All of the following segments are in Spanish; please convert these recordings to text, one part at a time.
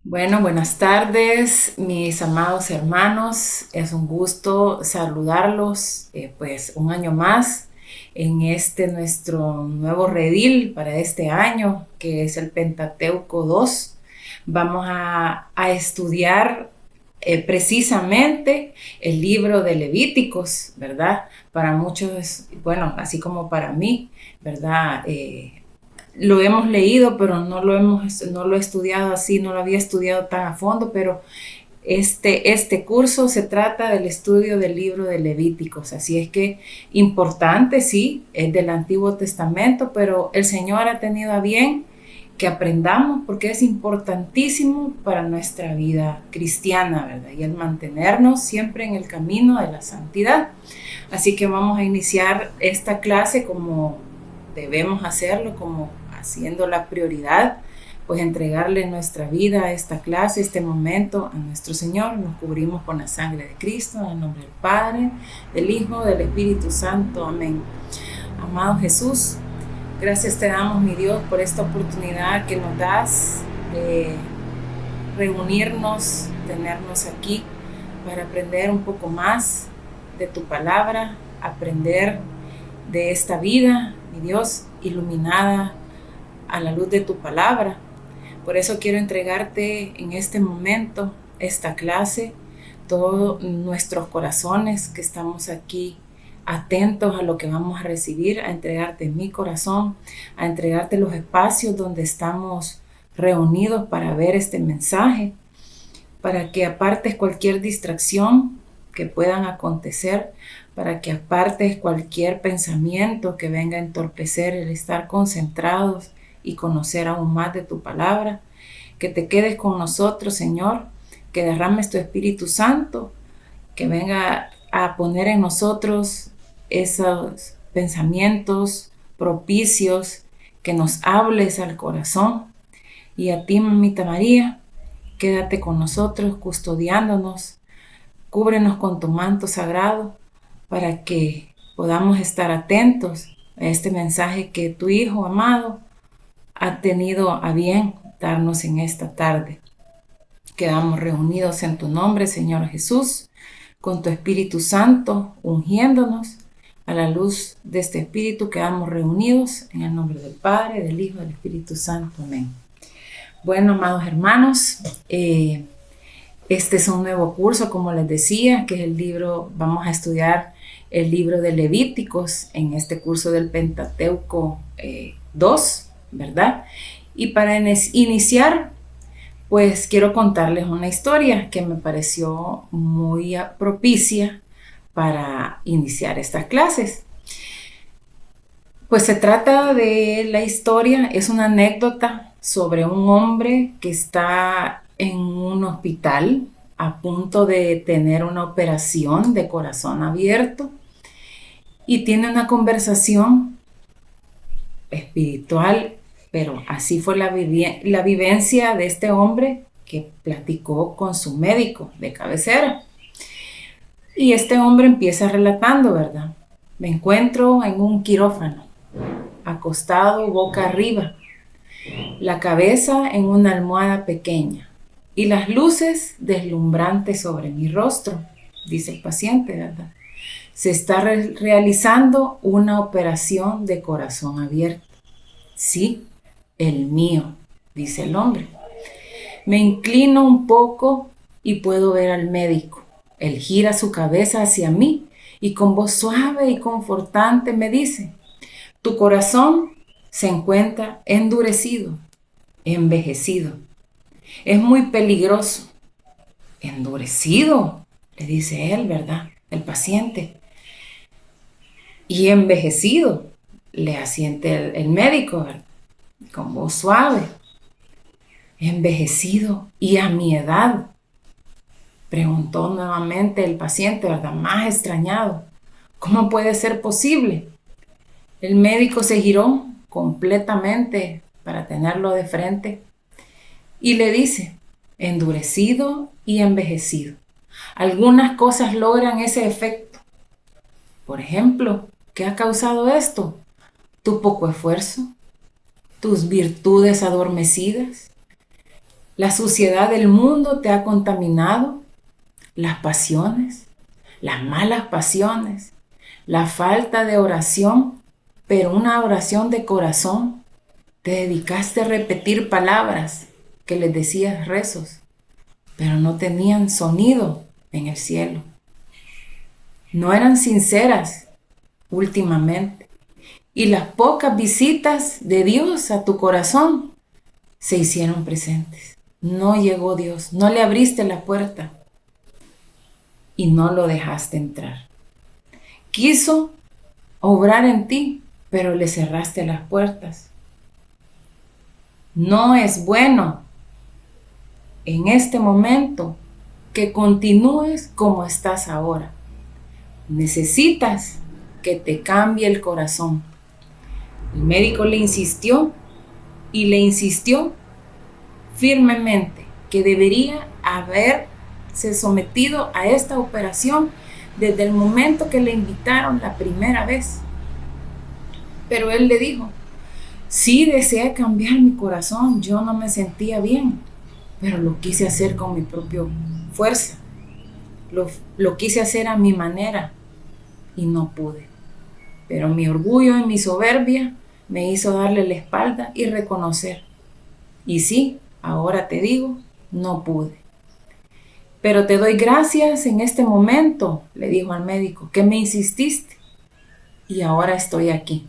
Bueno, buenas tardes, mis amados hermanos. Es un gusto saludarlos, pues un año más en este nuestro nuevo redil para este año, que es el Pentateuco 2. Vamos a estudiar precisamente el libro de Levíticos, ¿verdad? Para muchos, bueno, así como para mí, ¿verdad? Lo hemos leído, pero no lo he estudiado así, no lo había estudiado tan a fondo, pero este curso se trata del estudio del libro de Levíticos, así es que importante, sí, es del Antiguo Testamento, pero el Señor ha tenido a bien que aprendamos porque es importantísimo para nuestra vida cristiana, ¿verdad? Y el mantenernos siempre en el camino de la santidad. Así que vamos a iniciar esta clase como debemos hacerlo, como haciendo la prioridad, pues entregarle nuestra vida a esta clase, este momento a nuestro Señor. Nos cubrimos con la sangre de Cristo, en el nombre del Padre, del Hijo, del Espíritu Santo. Amén. Amado Jesús, gracias te damos, mi Dios, por esta oportunidad que nos das de reunirnos, tenernos aquí para aprender un poco más de tu palabra, aprender de esta vida, mi Dios, iluminada a la luz de tu palabra. Por eso quiero entregarte en este momento esta clase, todos nuestros corazones que estamos aquí atentos a lo que vamos a recibir, a entregarte mi corazón, a entregarte los espacios donde estamos reunidos para ver este mensaje, para que apartes cualquier distracción que puedan acontecer, para que apartes cualquier pensamiento que venga a entorpecer el estar concentrados y conocer aún más de tu palabra, que te quedes con nosotros, Señor, que derrames tu Espíritu Santo, que venga a poner en nosotros esos pensamientos propicios, que nos hables al corazón. Y a ti, mamita María, quédate con nosotros, custodiándonos, cúbrenos con tu manto sagrado para que podamos estar atentos a este mensaje que tu Hijo amado ha tenido a bien darnos en esta tarde. Quedamos reunidos en tu nombre, Señor Jesús, con tu Espíritu Santo, ungiéndonos a la luz de este Espíritu. Quedamos reunidos en el nombre del Padre, del Hijo y del Espíritu Santo. Amén. Bueno, amados hermanos, este es un nuevo curso, como les decía, que es el libro, vamos a estudiar el libro de Levíticos en este curso del Pentateuco 2, ¿verdad? Y para iniciar, pues quiero contarles una historia que me pareció muy propicia para iniciar estas clases. Pues se trata de la historia, es una anécdota sobre un hombre que está en un hospital a punto de tener una operación de corazón abierto y tiene una conversación espiritual, pero así fue la vivencia de este hombre que platicó con su médico de cabecera. Y este hombre empieza relatando, ¿verdad? Me encuentro en un quirófano, acostado boca arriba, la cabeza en una almohada pequeña y las luces deslumbrantes sobre mi rostro, dice el paciente, ¿verdad? Se está realizando una operación de corazón abierto. Sí, el mío, dice el hombre. Me inclino un poco y puedo ver al médico. Él gira su cabeza hacia mí y con voz suave y confortante me dice: tu corazón se encuentra endurecido, envejecido. Es muy peligroso. Endurecido, le dice él, ¿verdad? El paciente. Y envejecido, le asiente el médico, ¿verdad? Con voz suave. Envejecido y a mi edad, preguntó nuevamente el paciente, ¿verdad? Más extrañado. ¿Cómo puede ser posible? El médico se giró completamente para tenerlo de frente y le dice: endurecido y envejecido. Algunas cosas logran ese efecto. Por ejemplo, ¿qué ha causado esto? Tu poco esfuerzo, tus virtudes adormecidas, La suciedad del mundo te ha contaminado, las pasiones, las malas pasiones, la falta de oración, pero una oración de corazón. Te dedicaste a repetir palabras que les decías rezos, pero no tenían sonido en el cielo. No eran sinceras últimamente. Y las pocas visitas de Dios a tu corazón se hicieron presentes. No llegó Dios, no le abriste la puerta y no lo dejaste entrar. Quiso obrar en ti, pero le cerraste las puertas. No es bueno en este momento que continúes como estás ahora. Necesitas que te cambie el corazón. El médico le insistió y le insistió firmemente que debería haberse sometido a esta operación desde el momento que le invitaron la primera vez. Pero él le dijo: sí deseé cambiar mi corazón, yo no me sentía bien, pero lo quise hacer con mi propia fuerza. Lo quise hacer a mi manera y no pude. Pero mi orgullo y mi soberbia me hizo darle la espalda y reconocer. Y sí, ahora te digo, no pude. Pero te doy gracias en este momento, le dijo al médico, que me insististe. Y ahora estoy aquí.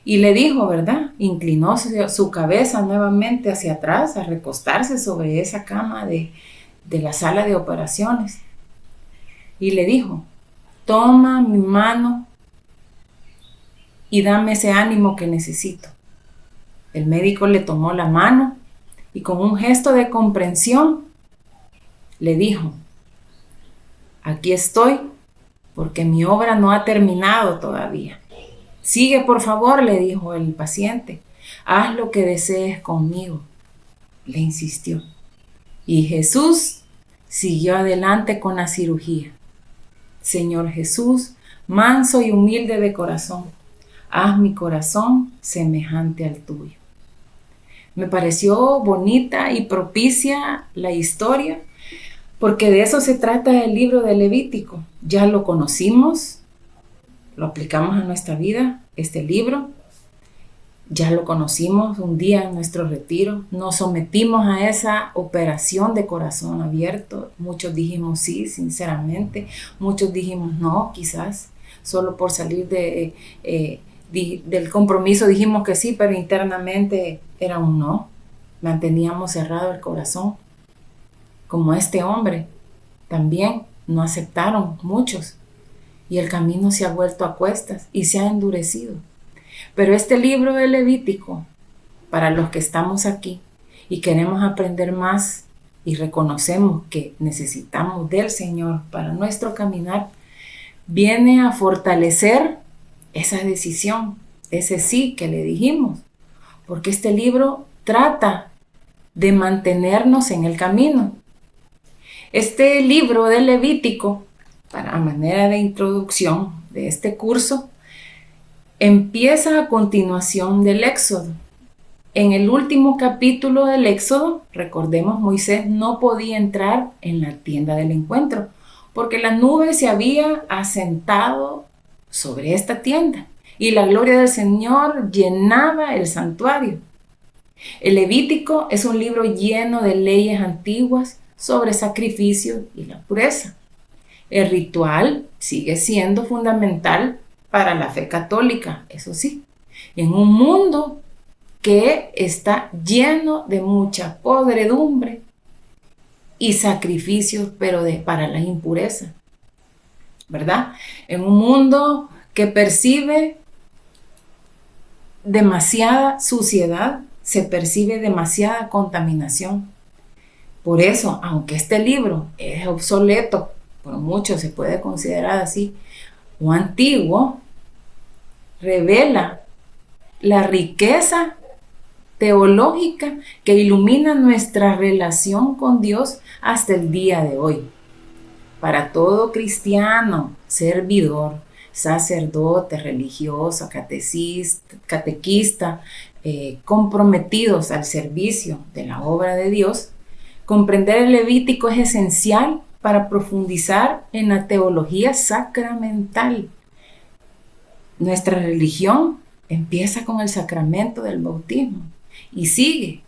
Y le dijo, ¿verdad? Inclinó su cabeza nuevamente hacia atrás a recostarse sobre esa cama de la sala de operaciones. Y le dijo: toma mi mano y dame ese ánimo que necesito. El médico le tomó la mano y con un gesto de comprensión le dijo: aquí estoy porque mi obra no ha terminado todavía. Sigue, por favor, le dijo el paciente. Haz lo que desees conmigo, le insistió. Y Jesús siguió adelante con la cirugía. Señor Jesús, manso y humilde de corazón, haz mi corazón semejante al tuyo. Me pareció bonita y propicia la historia, porque de eso se trata el libro de Levítico. Ya lo conocimos, lo aplicamos a nuestra vida, este libro. Ya lo conocimos un día en nuestro retiro. Nos sometimos a esa operación de corazón abierto. Muchos dijimos sí, sinceramente. Muchos dijimos no, quizás. Solo por salir del compromiso dijimos que sí, pero internamente era un no. Manteníamos cerrado el corazón. Como este hombre, también no aceptaron muchos. Y el camino se ha vuelto a cuestas y se ha endurecido. Pero este libro de Levítico, para los que estamos aquí y queremos aprender más y reconocemos que necesitamos del Señor para nuestro caminar, viene a fortalecer esa decisión, ese sí que le dijimos. Porque este libro trata de mantenernos en el camino. Este libro de Levítico, para manera de introducción de este curso, empieza a continuación del Éxodo. En el último capítulo del Éxodo, recordemos, Moisés no podía entrar en la tienda del encuentro porque la nube se había asentado sobre esta tienda y la gloria del Señor llenaba el santuario. El Levítico es un libro lleno de leyes antiguas sobre sacrificio y la pureza. El ritual sigue siendo fundamental para la fe católica, eso sí, en un mundo que está lleno de mucha podredumbre y sacrificios, pero para la impureza, ¿verdad? En un mundo que percibe demasiada suciedad, se percibe demasiada contaminación. Por eso, aunque este libro es obsoleto, por muchos se puede considerar así, o antiguo, revela la riqueza teológica que ilumina nuestra relación con Dios hasta el día de hoy. Para todo cristiano, servidor, sacerdote, religioso, catequista, comprometidos al servicio de la obra de Dios, comprender el Levítico es esencial para profundizar en la teología sacramental. Nuestra religión empieza con el sacramento del bautismo y sigue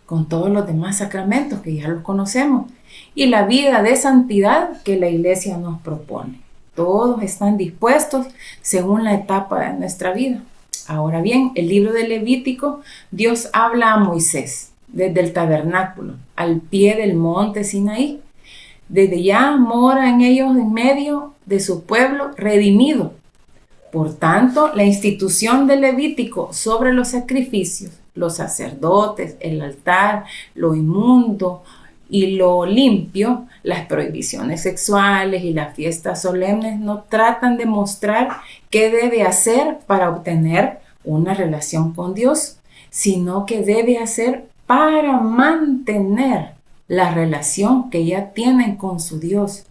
con todos los demás sacramentos que ya los conocemos y la vida de santidad que la Iglesia nos propone. Todos están dispuestos según la etapa de nuestra vida. Ahora bien, el libro de Levítico, Dios habla a Moisés desde el tabernáculo, al pie del monte Sinaí. Desde ya mora en ellos en medio de su pueblo redimido. Por tanto, la institución del Levítico sobre los sacrificios, los sacerdotes, el altar, lo inmundo y lo limpio, las prohibiciones sexuales y las fiestas solemnes no tratan de mostrar qué debe hacer para obtener una relación con Dios, sino que debe hacer para mantener la relación que ya tienen con su Dios,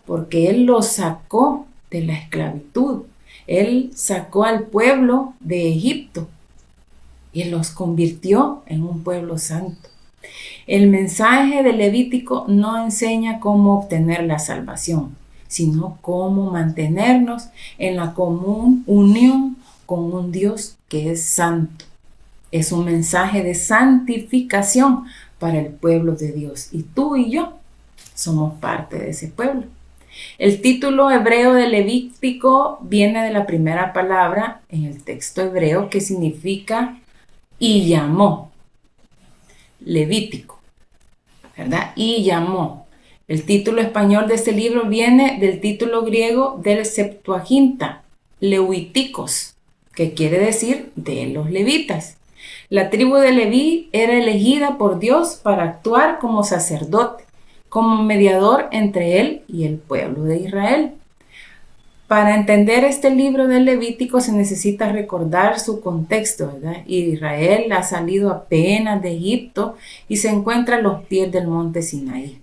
porque Él los sacó de la esclavitud. Él sacó al pueblo de Egipto y los convirtió en un pueblo santo. El mensaje de Levítico no enseña cómo obtener la salvación, sino cómo mantenernos en la común unión con un Dios que es santo. Es un mensaje de santificación para el pueblo de Dios y tú y yo somos parte de ese pueblo. El título hebreo de Levítico viene de la primera palabra en el texto hebreo que significa y llamó. Levítico, ¿verdad? Y llamó. El título español de este libro viene del título griego del Septuaginta, Leuíticos, que quiere decir de los levitas. La tribu de Leví era elegida por Dios para actuar como sacerdote, como mediador entre él y el pueblo de Israel. Para entender este libro del Levítico se necesita recordar su contexto, ¿verdad? Israel ha salido apenas de Egipto y se encuentra a los pies del monte Sinaí.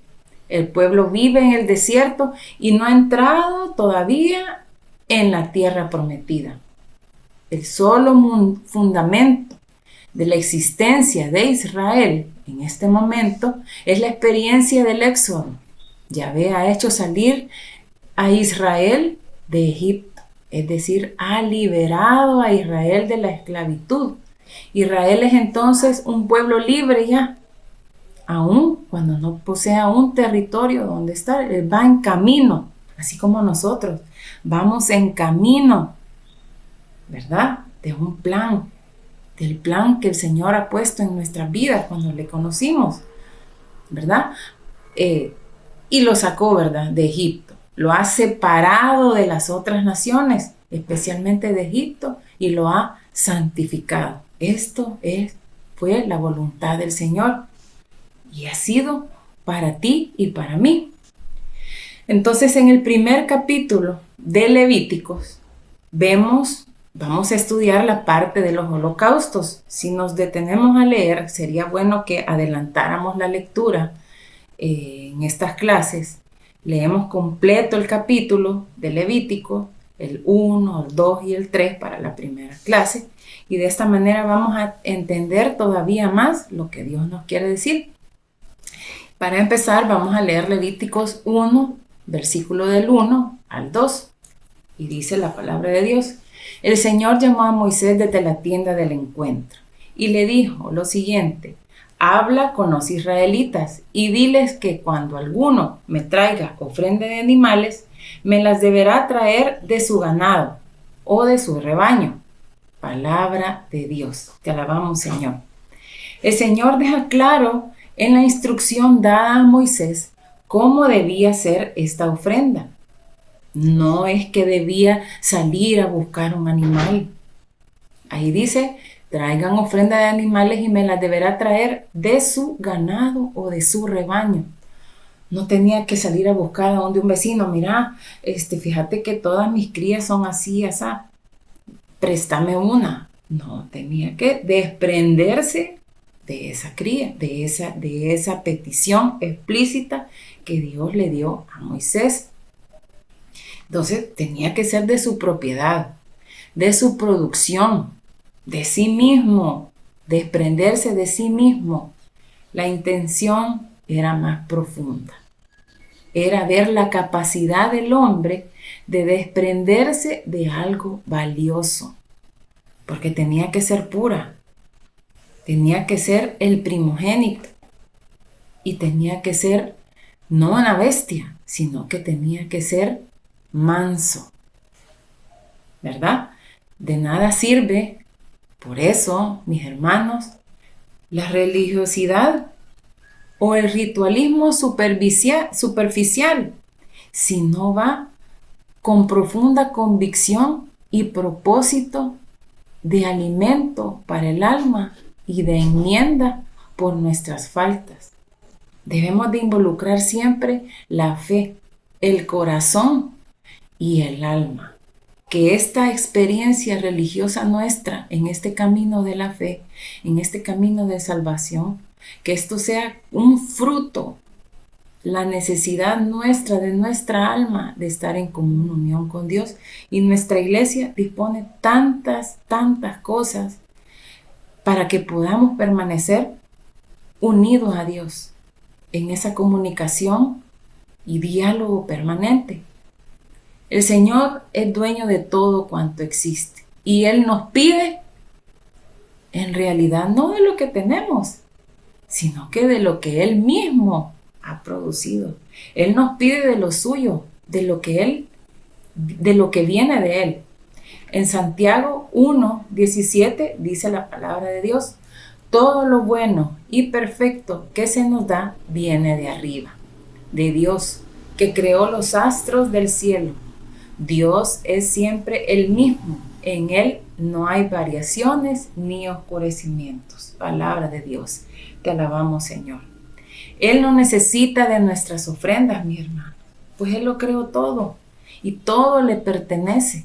El pueblo vive en el desierto y no ha entrado todavía en la tierra prometida. El solo fundamento de la existencia de Israel en este momento es la experiencia del éxodo. Yahvé ha hecho salir a Israel de Egipto, es decir, ha liberado a Israel de la esclavitud. Israel es entonces un pueblo libre ya, aun cuando no posee un territorio donde estar. Él va en camino, así como nosotros vamos en camino, ¿verdad? De un plan, del plan que el Señor ha puesto en nuestras vidas cuando le conocimos, ¿verdad? Y lo sacó, ¿verdad? De Egipto. Lo ha separado de las otras naciones, especialmente de Egipto, y lo ha santificado. Esto fue la voluntad del Señor y ha sido para ti y para mí. Entonces, en el primer capítulo de Levíticos, vamos a estudiar la parte de los holocaustos. Si nos detenemos a leer, sería bueno que adelantáramos la lectura en estas clases. Leemos completo el capítulo de Levítico, el 1, el 2 y el 3 para la primera clase. Y de esta manera vamos a entender todavía más lo que Dios nos quiere decir. Para empezar, vamos a leer Levíticos 1, versículo del 1 al 2. Y dice la palabra de Dios: El Señor llamó a Moisés desde la tienda del encuentro y le dijo lo siguiente: Habla con los israelitas y diles que cuando alguno me traiga ofrenda de animales, me las deberá traer de su ganado o de su rebaño. Palabra de Dios. Te alabamos, Señor. El Señor deja claro en la instrucción dada a Moisés cómo debía ser esta ofrenda. No es que debía salir a buscar un animal. Ahí dice: traigan ofrenda de animales y me las deberá traer de su ganado o de su rebaño. No tenía que salir a buscar a donde un vecino: mira, fíjate que todas mis crías son así, así, préstame una. No, tenía que desprenderse de esa cría, de esa petición explícita que Dios le dio a Moisés. Entonces tenía que ser de su propiedad, de su producción. de sí mismo, desprenderse de sí mismo. La intención era más profunda. Era ver la capacidad del hombre de desprenderse de algo valioso, porque tenía que ser pura, tenía que ser el primogénito y tenía que ser no una bestia, sino que tenía que ser manso, ¿verdad? De nada sirve, por eso, mis hermanos, la religiosidad o el ritualismo superficial, si no va con profunda convicción y propósito de alimento para el alma y de enmienda por nuestras faltas. Debemos de involucrar siempre la fe, el corazón y el alma. Que esta experiencia religiosa nuestra en este camino de la fe, en este camino de salvación, que esto sea un fruto, la necesidad nuestra, de nuestra alma, de estar en común unión con Dios. Y nuestra iglesia dispone tantas cosas para que podamos permanecer unidos a Dios en esa comunicación y diálogo permanente. El Señor es dueño de todo cuanto existe y Él nos pide, en realidad, no de lo que tenemos, sino que de lo que Él mismo ha producido. Él nos pide de lo suyo, de lo que viene de Él. En Santiago 1:17 dice la palabra de Dios: todo lo bueno y perfecto que se nos da viene de arriba, de Dios, que creó los astros del cielo. Dios es siempre el mismo, en Él no hay variaciones ni oscurecimientos. Palabra de Dios, te alabamos, Señor. Él no necesita de nuestras ofrendas, mi hermano, pues Él lo creó todo y todo le pertenece.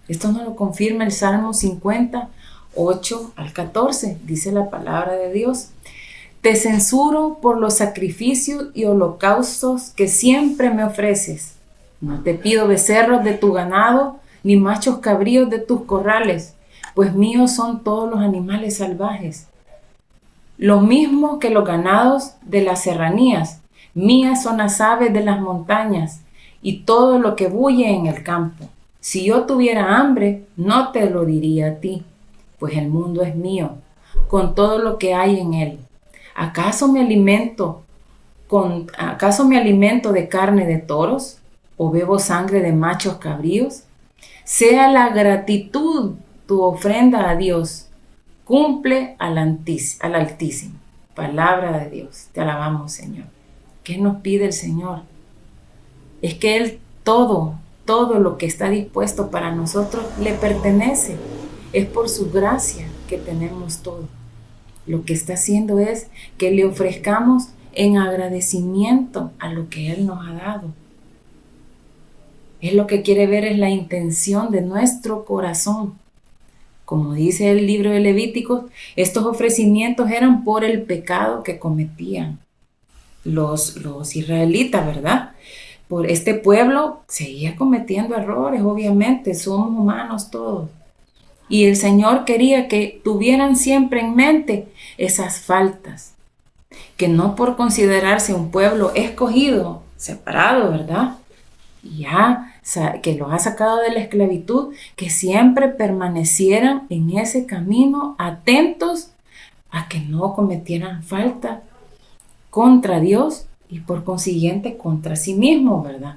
Esto nos lo confirma el Salmo 50:8-14, dice la palabra de Dios. Te censuro por los sacrificios y holocaustos que siempre me ofreces. No te pido becerros de tu ganado, ni machos cabríos de tus corrales, pues míos son todos los animales salvajes. Lo mismo que los ganados de las serranías, mías son las aves de las montañas y todo lo que bulle en el campo. Si yo tuviera hambre, no te lo diría a ti, pues el mundo es mío, con todo lo que hay en él. ¿Acaso me alimento de carne de toros o bebo sangre de machos cabríos? Sea la gratitud tu ofrenda a Dios. Cumple al Altísimo. Palabra de Dios. Te alabamos, Señor. ¿Qué nos pide el Señor? Es que Él todo lo que está dispuesto para nosotros le pertenece. Es por su gracia que tenemos todo. Lo que está haciendo es que le ofrezcamos en agradecimiento a lo que Él nos ha dado. Él lo que quiere ver es la intención de nuestro corazón. Como dice el libro de Levíticos, estos ofrecimientos eran por el pecado que cometían los israelitas, ¿verdad? Por este pueblo seguía cometiendo errores, obviamente, somos humanos todos. Y el Señor quería que tuvieran siempre en mente esas faltas, que no por considerarse un pueblo escogido, separado, ¿verdad? Ya que los ha sacado de la esclavitud, que siempre permanecieran en ese camino, atentos a que no cometieran falta contra Dios y por consiguiente contra sí mismo, ¿verdad?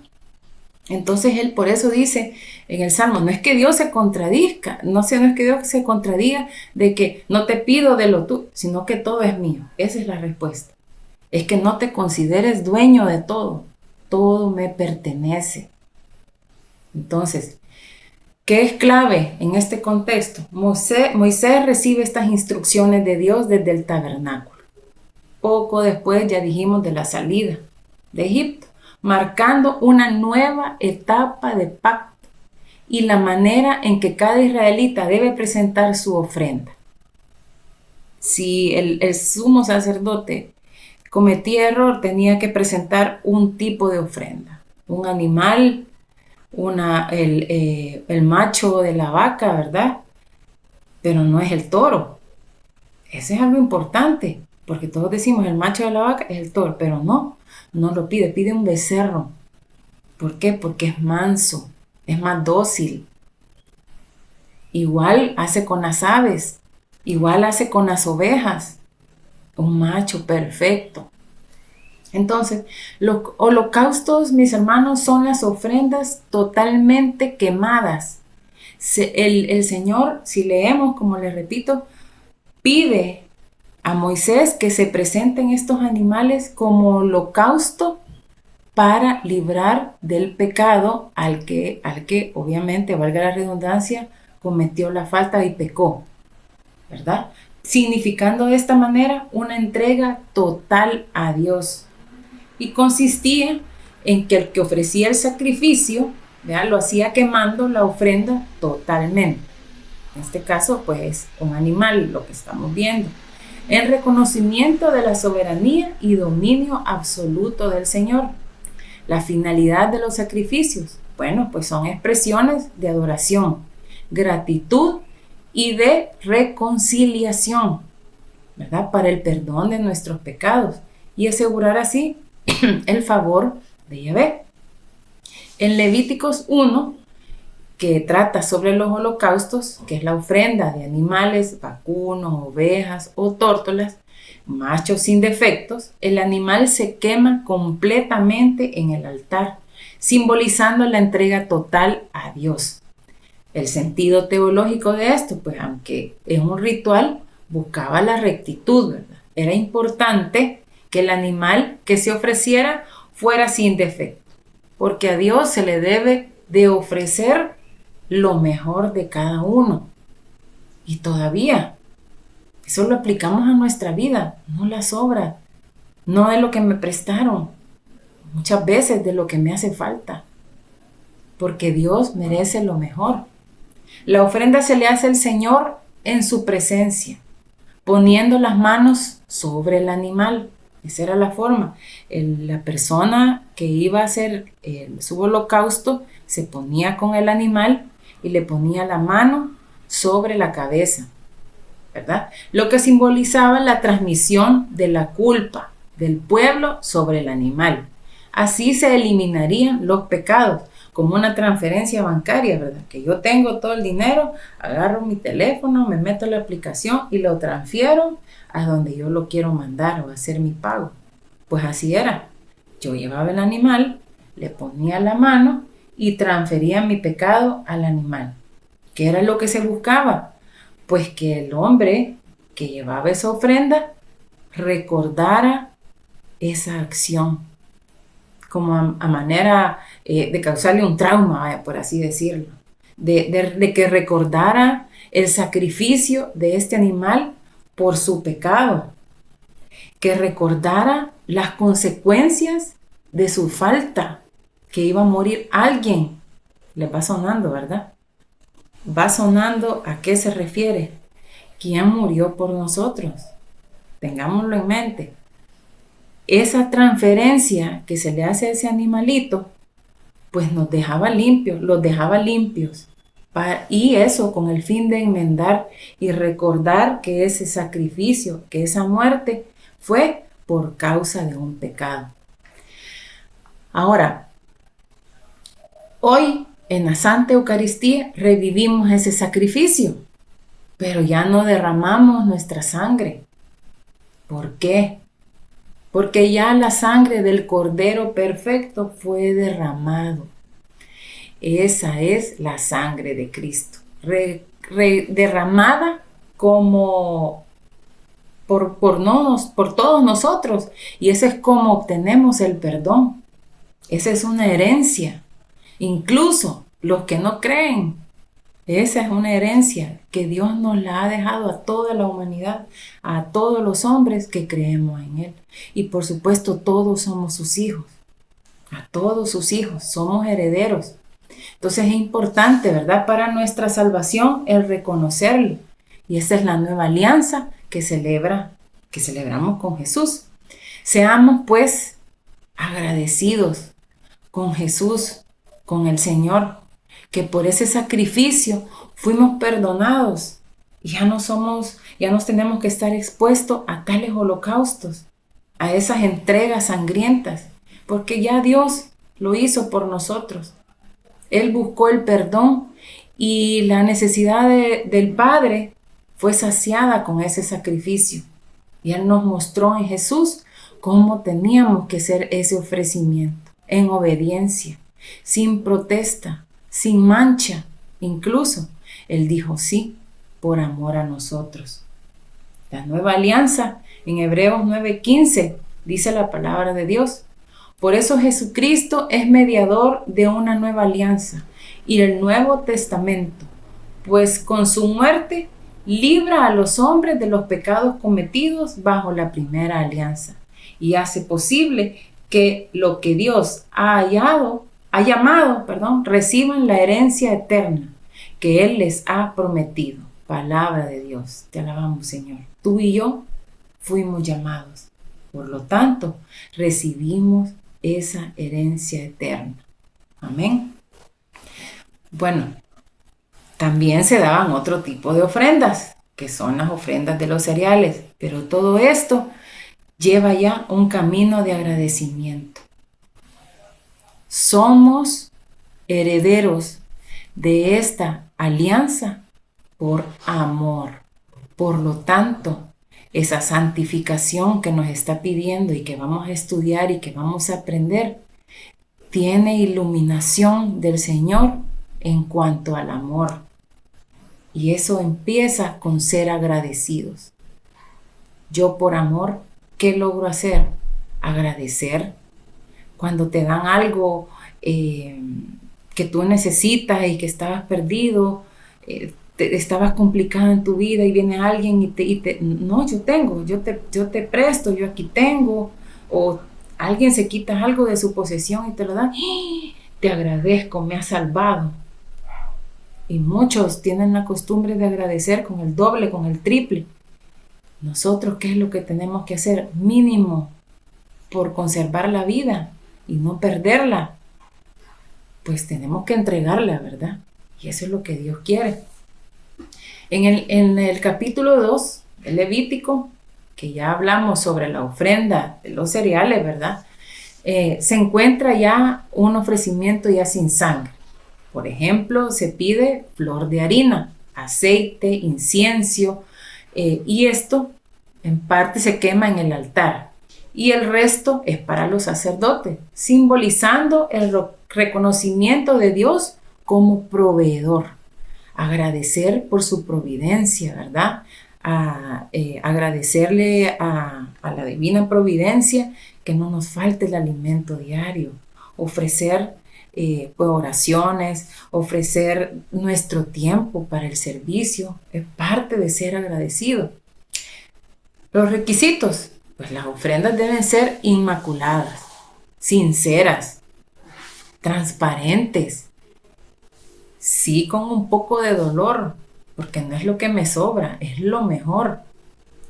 Entonces Él por eso dice en el Salmo, no es que Dios se contradiga, no es que Dios se contradiga de que no te pido de lo tuyo, sino que todo es mío. Esa es la respuesta. Es que no te consideres dueño de todo. Todo me pertenece. Entonces, ¿qué es clave en este contexto? Moisés recibe estas instrucciones de Dios desde el tabernáculo. Poco después ya dijimos de la salida de Egipto, marcando una nueva etapa de pacto y la manera en que cada israelita debe presentar su ofrenda. Si el sumo sacerdote cometía error, tenía que presentar un tipo de ofrenda, un animal, el macho de la vaca, ¿verdad? pero no es el toro. Ese es algo importante, porque todos decimos el macho de la vaca es el toro, pero no lo pide, pide un becerro. ¿Por qué? Porque es manso, es más dócil. Igual hace con las aves, igual hace con las ovejas, un macho perfecto. Entonces, los holocaustos, mis hermanos, son las ofrendas totalmente quemadas. El Señor, si leemos, como les repito, pide a Moisés que se presenten estos animales como holocausto para librar del pecado al que obviamente, valga la redundancia, cometió la falta y pecó, ¿verdad? Significando de esta manera una entrega total a Dios. Y consistía en que el que ofrecía el sacrificio, ¿verdad?, lo hacía quemando la ofrenda totalmente. En este caso, pues, un animal, lo que estamos viendo, en reconocimiento de la soberanía y dominio absoluto del Señor. La finalidad de los sacrificios, bueno, pues son expresiones de adoración, gratitud y de reconciliación, ¿verdad?, para el perdón de nuestros pecados y asegurar así el favor de Yahvé. En Levíticos 1, que trata sobre los holocaustos, que es la ofrenda de animales, vacunos, ovejas o tórtolas, machos sin defectos, el animal se quema completamente en el altar, simbolizando la entrega total a Dios. El sentido teológico de esto, pues aunque es un ritual, buscaba la rectitud, ¿verdad? Era importante que el animal que se ofreciera fuera sin defecto, porque a Dios se le debe de ofrecer lo mejor de cada uno. Y todavía, eso lo aplicamos a nuestra vida, no las sobras, no de lo que me prestaron, muchas veces de lo que me hace falta, porque Dios merece lo mejor. La ofrenda se le hace al Señor en su presencia, poniendo las manos sobre el animal. Esa era la forma. La persona que iba a hacer su holocausto se ponía con el animal y le ponía la mano sobre la cabeza, ¿verdad? Lo que simbolizaba la transmisión de la culpa del pueblo sobre el animal. Así se eliminarían los pecados, como una transferencia bancaria, ¿verdad? Que yo tengo todo el dinero, agarro mi teléfono, me meto en la aplicación y lo transfiero a donde yo lo quiero mandar o hacer mi pago. Pues así era. Yo llevaba el animal, le ponía la mano y transfería mi pecado al animal. ¿Qué era lo que se buscaba? Pues que el hombre que llevaba esa ofrenda recordara esa acción, como a manera de causarle un trauma, por así decirlo, de que recordara el sacrificio de este animal por su pecado, que recordara las consecuencias de su falta, que iba a morir alguien. Le va sonando, ¿verdad? Va sonando a qué se refiere. ¿Quién murió por nosotros? Tengámoslo en mente. Esa transferencia que se le hace a ese animalito, pues nos dejaba limpios, los dejaba limpios. Y eso con el fin de enmendar y recordar que ese sacrificio, que esa muerte fue por causa de un pecado. Ahora, hoy en la Santa Eucaristía revivimos ese sacrificio, pero ya no derramamos nuestra sangre. ¿Por qué? Porque ya la sangre del Cordero Perfecto fue derramado. Esa es la sangre de Cristo, derramada como por todos nosotros. Y ese es como obtenemos el perdón. Esa es una herencia. Incluso los que no creen, esa es una herencia que Dios nos la ha dejado a toda la humanidad, a todos los hombres que creemos en Él. Y por supuesto todos somos sus hijos, a todos sus hijos, somos herederos. Entonces es importante, ¿verdad?, para nuestra salvación el reconocerlo. Y esa es la nueva alianza que celebramos con Jesús. Seamos pues agradecidos con Jesús, con el Señor, que por ese sacrificio fuimos perdonados Ya nos tenemos que estar expuestos a tales holocaustos, a esas entregas sangrientas, porque ya Dios lo hizo por nosotros. Él buscó el perdón y la necesidad del Padre fue saciada con ese sacrificio. Y Él nos mostró en Jesús cómo teníamos que hacer ese ofrecimiento, en obediencia, sin protesta, sin mancha. Incluso Él dijo sí por amor a nosotros. La nueva alianza, en Hebreos 9:15, dice la palabra de Dios: por eso Jesucristo es mediador de una nueva alianza y el Nuevo Testamento, pues con su muerte libra a los hombres de los pecados cometidos bajo la primera alianza y hace posible que lo que Dios ha llamado, reciban la herencia eterna que Él les ha prometido. Palabra de Dios, te alabamos, Señor. Tú y yo fuimos llamados, por lo tanto, recibimos esa herencia eterna. Amén. Bueno, también se daban otro tipo de ofrendas, que son las ofrendas de los cereales, pero todo esto lleva ya un camino de agradecimiento. Somos herederos de esta alianza por amor. Por lo tanto, esa santificación que nos está pidiendo y que vamos a estudiar y que vamos a aprender, tiene iluminación del Señor en cuanto al amor. Y eso empieza con ser agradecidos. Yo por amor, ¿qué logro hacer? Agradecer. Cuando te dan algo que tú necesitas y que estabas perdido, estabas complicado en tu vida y viene alguien no, yo te presto, yo aquí tengo, o alguien se quita algo de su posesión y te lo dan, te agradezco, me has salvado. Y muchos tienen la costumbre de agradecer con el doble, con el triple. Nosotros, ¿qué es lo que tenemos que hacer? Mínimo por conservar la vida y no perderla. Pues tenemos que entregarla, ¿verdad? Y eso es lo que Dios quiere. En el capítulo 2 del Levítico, que ya hablamos sobre la ofrenda de los cereales, ¿verdad? Se encuentra ya un ofrecimiento ya sin sangre. Por ejemplo, se pide flor de harina, aceite, incienso, y esto en parte se quema en el altar. Y el resto es para los sacerdotes, simbolizando el reconocimiento de Dios como proveedor. Agradecer por su providencia, ¿verdad? Agradecerle a la divina providencia que no nos falte el alimento diario. Ofrecer oraciones, ofrecer nuestro tiempo para el servicio, es parte de ser agradecido. Los requisitos, pues las ofrendas deben ser inmaculadas, sinceras, transparentes, sí con un poco de dolor, porque no es lo que me sobra, es lo mejor.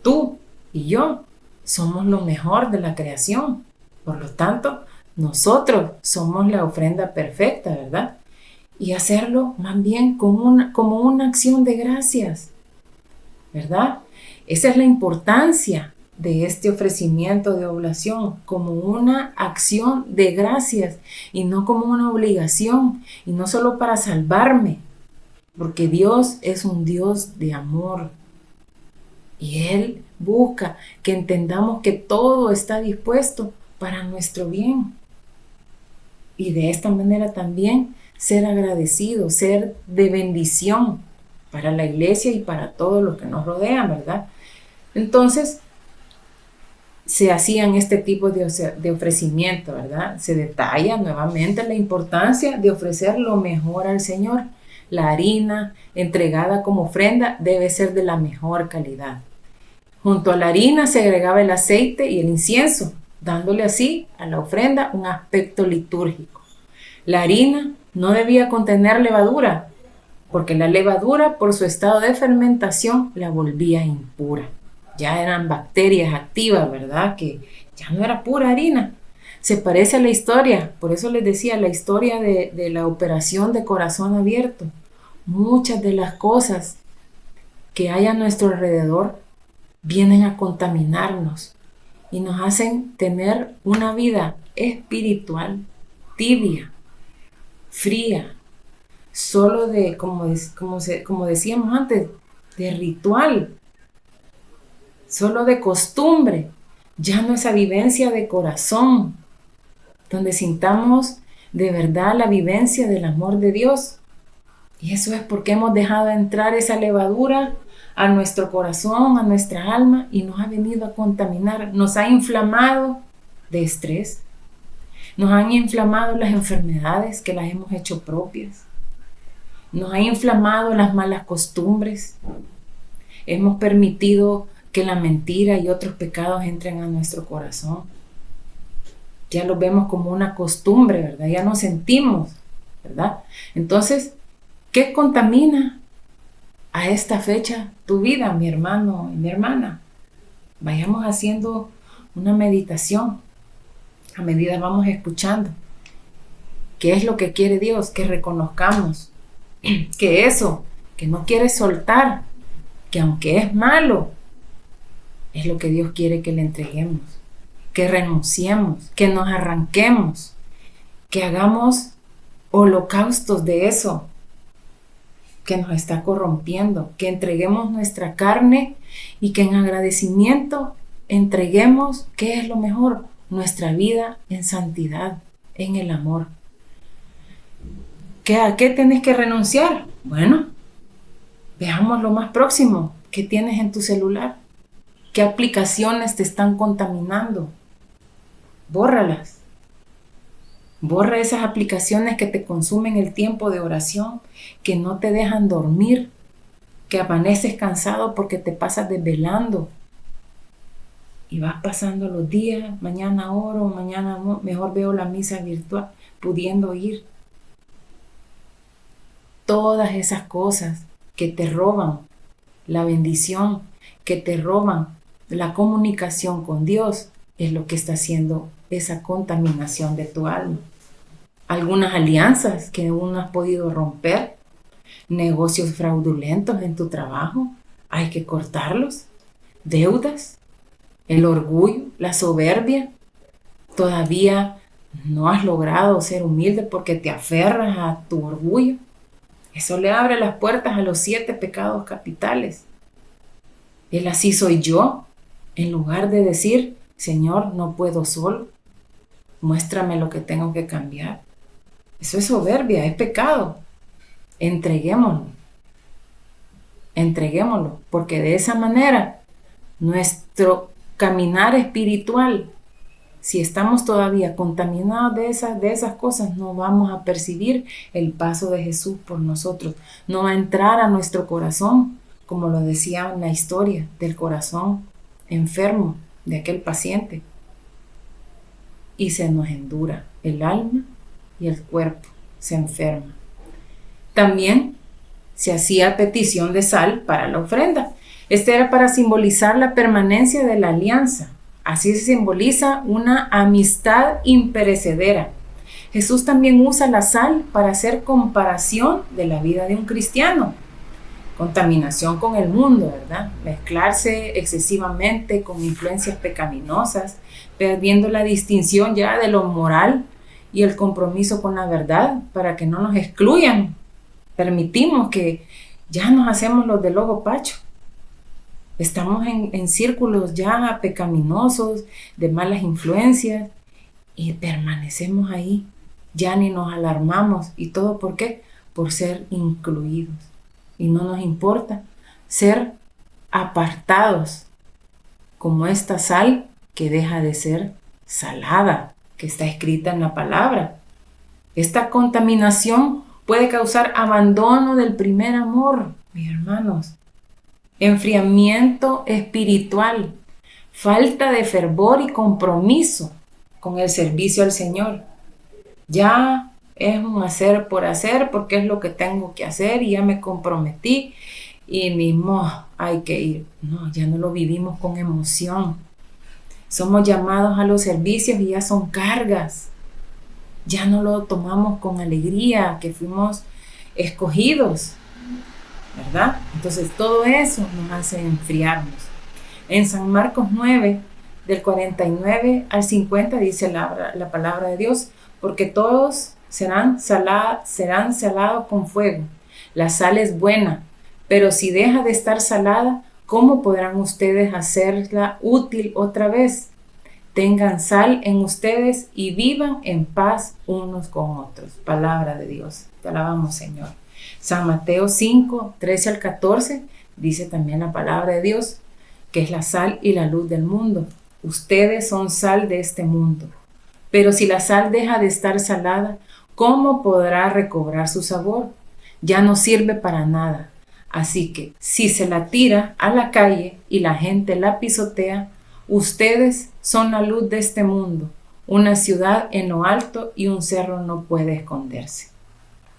Tú y yo somos lo mejor de la creación, por lo tanto, nosotros somos la ofrenda perfecta, ¿verdad? Y hacerlo más bien como una acción de gracias, ¿verdad? Esa es la importancia de este ofrecimiento de oblación, como una acción de gracias y no como una obligación, y no solo para salvarme, porque Dios es un Dios de amor y Él busca que entendamos que todo está dispuesto para nuestro bien. Y de esta manera también ser agradecido, ser de bendición para la iglesia y para todos los que nos rodean, ¿verdad? Entonces, se hacían este tipo de ofrecimiento, ¿verdad? Se detalla nuevamente la importancia de ofrecer lo mejor al Señor. La harina entregada como ofrenda debe ser de la mejor calidad. Junto a la harina se agregaba el aceite y el incienso, dándole así a la ofrenda un aspecto litúrgico. La harina no debía contener levadura, porque la levadura, por su estado de fermentación, la volvía impura. Ya eran bacterias activas, ¿verdad? Que ya no era pura harina. Se parece a la historia, por eso les decía, la historia de la operación de corazón abierto. Muchas de las cosas que hay a nuestro alrededor vienen a contaminarnos y nos hacen tener una vida espiritual tibia, fría, solo de, como decíamos antes, de ritual, solo de costumbre, ya no esa vivencia de corazón, donde sintamos de verdad la vivencia del amor de Dios. Y eso es porque hemos dejado entrar esa levadura a nuestro corazón, a nuestra alma, y nos ha venido a contaminar, nos ha inflamado de estrés, nos han inflamado las enfermedades que las hemos hecho propias, nos ha inflamado las malas costumbres, hemos permitido que la mentira y otros pecados entren a nuestro corazón. Ya lo vemos como una costumbre, ¿verdad? Ya nos sentimos, ¿verdad? Entonces, ¿qué contamina a esta fecha tu vida, mi hermano y mi hermana? Vayamos haciendo una meditación a medida vamos escuchando. ¿Qué es lo que quiere Dios? Que reconozcamos que eso que no quieres soltar, que aunque es malo, es lo que Dios quiere que le entreguemos, que renunciemos, que nos arranquemos, que hagamos holocaustos de eso que nos está corrompiendo, que entreguemos nuestra carne y que en agradecimiento entreguemos, ¿qué es lo mejor? Nuestra vida en santidad, en el amor. ¿A qué tienes que renunciar? Bueno, veamos lo más próximo. ¿Qué tienes en tu celular? ¿Qué aplicaciones te están contaminando? Bórralas. Borra esas aplicaciones que te consumen el tiempo de oración, que no te dejan dormir, que amaneces cansado porque te pasas desvelando. Y vas pasando los días, mañana oro, mañana mejor veo la misa virtual, pudiendo ir. Todas esas cosas que te roban la bendición, que te roban la comunicación con Dios, es lo que está haciendo esa contaminación de tu alma. Algunas alianzas que aún no has podido romper, negocios fraudulentos en tu trabajo, hay que cortarlos, deudas, el orgullo, la soberbia, todavía no has logrado ser humilde porque te aferras a tu orgullo. Eso le abre las puertas a los 7 pecados capitales. El así soy yo, en lugar de decir, Señor, no puedo solo, muéstrame lo que tengo que cambiar. Eso es soberbia, es pecado. Entreguémoslo, porque de esa manera nuestro caminar espiritual, si estamos todavía contaminados de esas cosas, no vamos a percibir el paso de Jesús por nosotros. No va a entrar a nuestro corazón, como lo decía en la historia del corazón enfermo de aquel paciente. Y se nos endura el alma y el cuerpo se enferma. También se hacía petición de sal para la ofrenda. Este era para simbolizar la permanencia de la alianza. Así se simboliza una amistad imperecedera. Jesús también usa la sal para hacer comparación de la vida de un cristiano. Contaminación con el mundo, ¿verdad? Mezclarse excesivamente con influencias pecaminosas, perdiendo la distinción ya de lo moral y el compromiso con la verdad para que no nos excluyan. Permitimos que ya nos hacemos los del ojo pacho. Estamos en círculos ya pecaminosos, de malas influencias, y permanecemos ahí. Ya ni nos alarmamos. ¿Y todo por qué? Por ser incluidos. Y no nos importa ser apartados, como esta sal que deja de ser salada, que está escrita en la palabra. Esta contaminación puede causar abandono del primer amor, mis hermanos. Enfriamiento espiritual, falta de fervor y compromiso con el servicio al Señor. Ya es un hacer por hacer porque es lo que tengo que hacer y ya me comprometí y mismo hay que ir. No, ya no lo vivimos con emoción. Somos llamados a los servicios y ya son cargas. Ya no lo tomamos con alegría, que fuimos escogidos. ¿verdad? Entonces todo eso nos hace enfriarnos. En San Marcos 9, del 49 al 50 dice la palabra de Dios, porque todos serán salados con fuego. La sal es buena, pero si deja de estar salada, ¿cómo podrán ustedes hacerla útil otra vez? Tengan sal en ustedes y vivan en paz unos con otros. Palabra de Dios. Te alabamos, Señor. San Mateo 5, 13 al 14 dice también la palabra de Dios, que es la sal y la luz del mundo. Ustedes son sal de este mundo. Pero si la sal deja de estar salada, ¿cómo podrá recobrar su sabor? Ya no sirve para nada. Así que si se la tira a la calle y la gente la pisotea, ustedes son la luz de este mundo. Una ciudad en lo alto y un cerro no puede esconderse.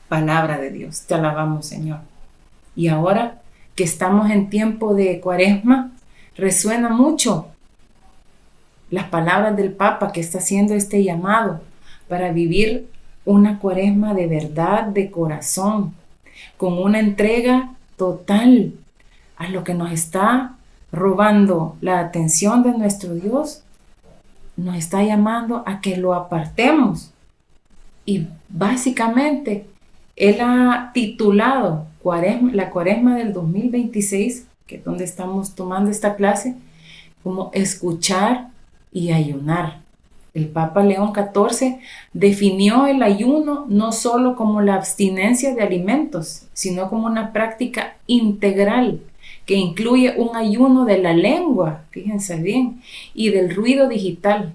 Palabra de Dios, te alabamos, Señor. Y ahora que estamos en tiempo de Cuaresma, resuena mucho las palabras del Papa que está haciendo este llamado para vivir una Cuaresma de verdad, de corazón, con una entrega total a lo que nos está robando la atención de nuestro Dios. Nos está llamando a que lo apartemos. Y básicamente Él ha titulado la Cuaresma del 2026, que es donde estamos tomando esta clase, como escuchar y ayunar. El Papa León XIV definió el ayuno no solo como la abstinencia de alimentos, sino como una práctica integral que incluye un ayuno de la lengua, fíjense bien, y del ruido digital.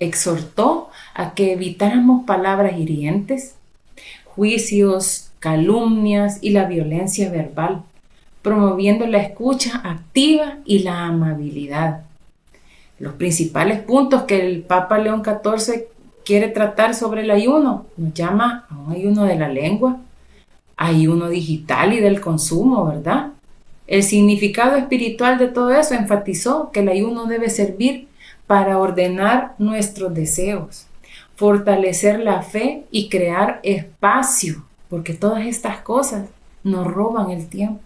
Exhortó a que evitáramos palabras hirientes, juicios, calumnias y la violencia verbal, promoviendo la escucha activa y la amabilidad. Los principales puntos que el Papa León XIV quiere tratar sobre el ayuno nos llama a un ayuno de la lengua, ayuno digital y del consumo, ¿verdad? El significado espiritual de todo eso enfatizó que el ayuno debe servir para ordenar nuestros deseos, fortalecer la fe y crear espacio, porque todas estas cosas nos roban el tiempo.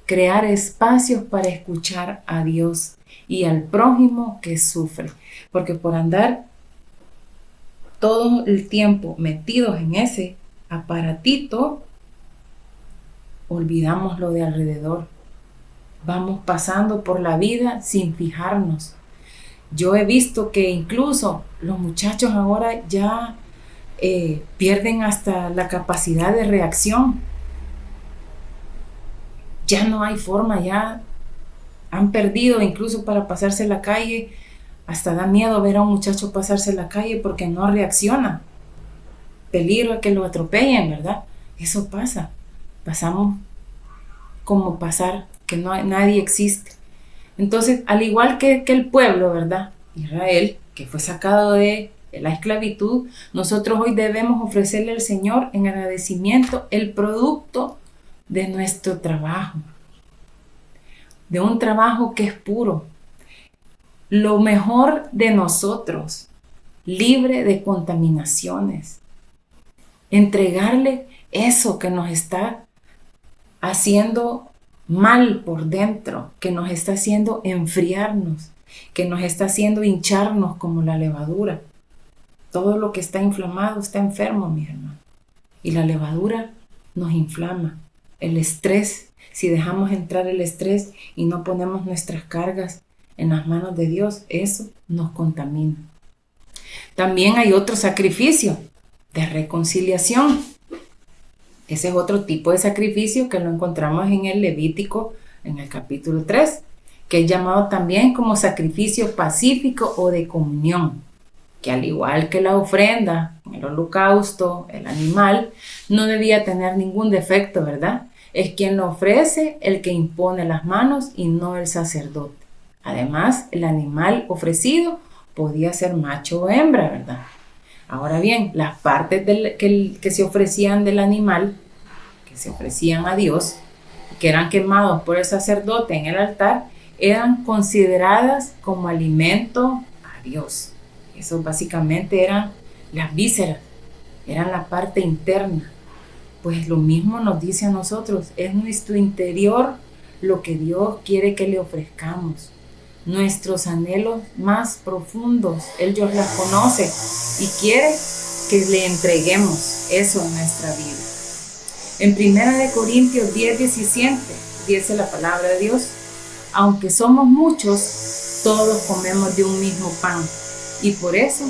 Crear espacios para escuchar a Dios y al prójimo que sufre, porque por andar todo el tiempo metidos en ese aparatito, olvidamos lo de alrededor. Vamos pasando por la vida sin fijarnos. Yo he visto que incluso los muchachos ahora ya pierden hasta la capacidad de reacción. Ya no hay forma, ya han perdido incluso para pasarse la calle. Hasta da miedo ver a un muchacho pasarse la calle porque no reacciona. Peligro a que lo atropellen, ¿verdad? Eso pasa. Pasamos como pasar, que nadie existe. Entonces, al igual que el pueblo, ¿verdad? Israel, que fue sacado de la esclavitud, nosotros hoy debemos ofrecerle al Señor en agradecimiento el producto de nuestro trabajo, de un trabajo que es puro, lo mejor de nosotros, libre de contaminaciones. Entregarle eso que nos está haciendo mal por dentro, que nos está haciendo enfriarnos, que nos está haciendo hincharnos como la levadura. Todo lo que está inflamado está enfermo, mi hermano. Y la levadura nos inflama. El estrés, si dejamos entrar el estrés y no ponemos nuestras cargas en las manos de Dios, eso nos contamina. También hay otro sacrificio de reconciliación. Ese es otro tipo de sacrificio que lo encontramos en el Levítico, en el capítulo 3, que es llamado también como sacrificio pacífico o de comunión, que al igual que la ofrenda, el holocausto, el animal, no debía tener ningún defecto, ¿verdad? Es quien lo ofrece el que impone las manos y no el sacerdote. Además, el animal ofrecido podía ser macho o hembra, ¿verdad? Ahora bien, las partes que se ofrecían del animal, que se ofrecían a Dios, que eran quemados por el sacerdote en el altar, eran consideradas como alimento a Dios. Eso básicamente eran las vísceras, eran la parte interna, pues lo mismo nos dice a nosotros, es nuestro interior lo que Dios quiere que le ofrezcamos. Nuestros anhelos más profundos, Él ya las conoce y quiere que le entreguemos eso en nuestra vida. En 1 Corintios 10:17 dice la palabra de Dios, aunque somos muchos, todos comemos de un mismo pan y por eso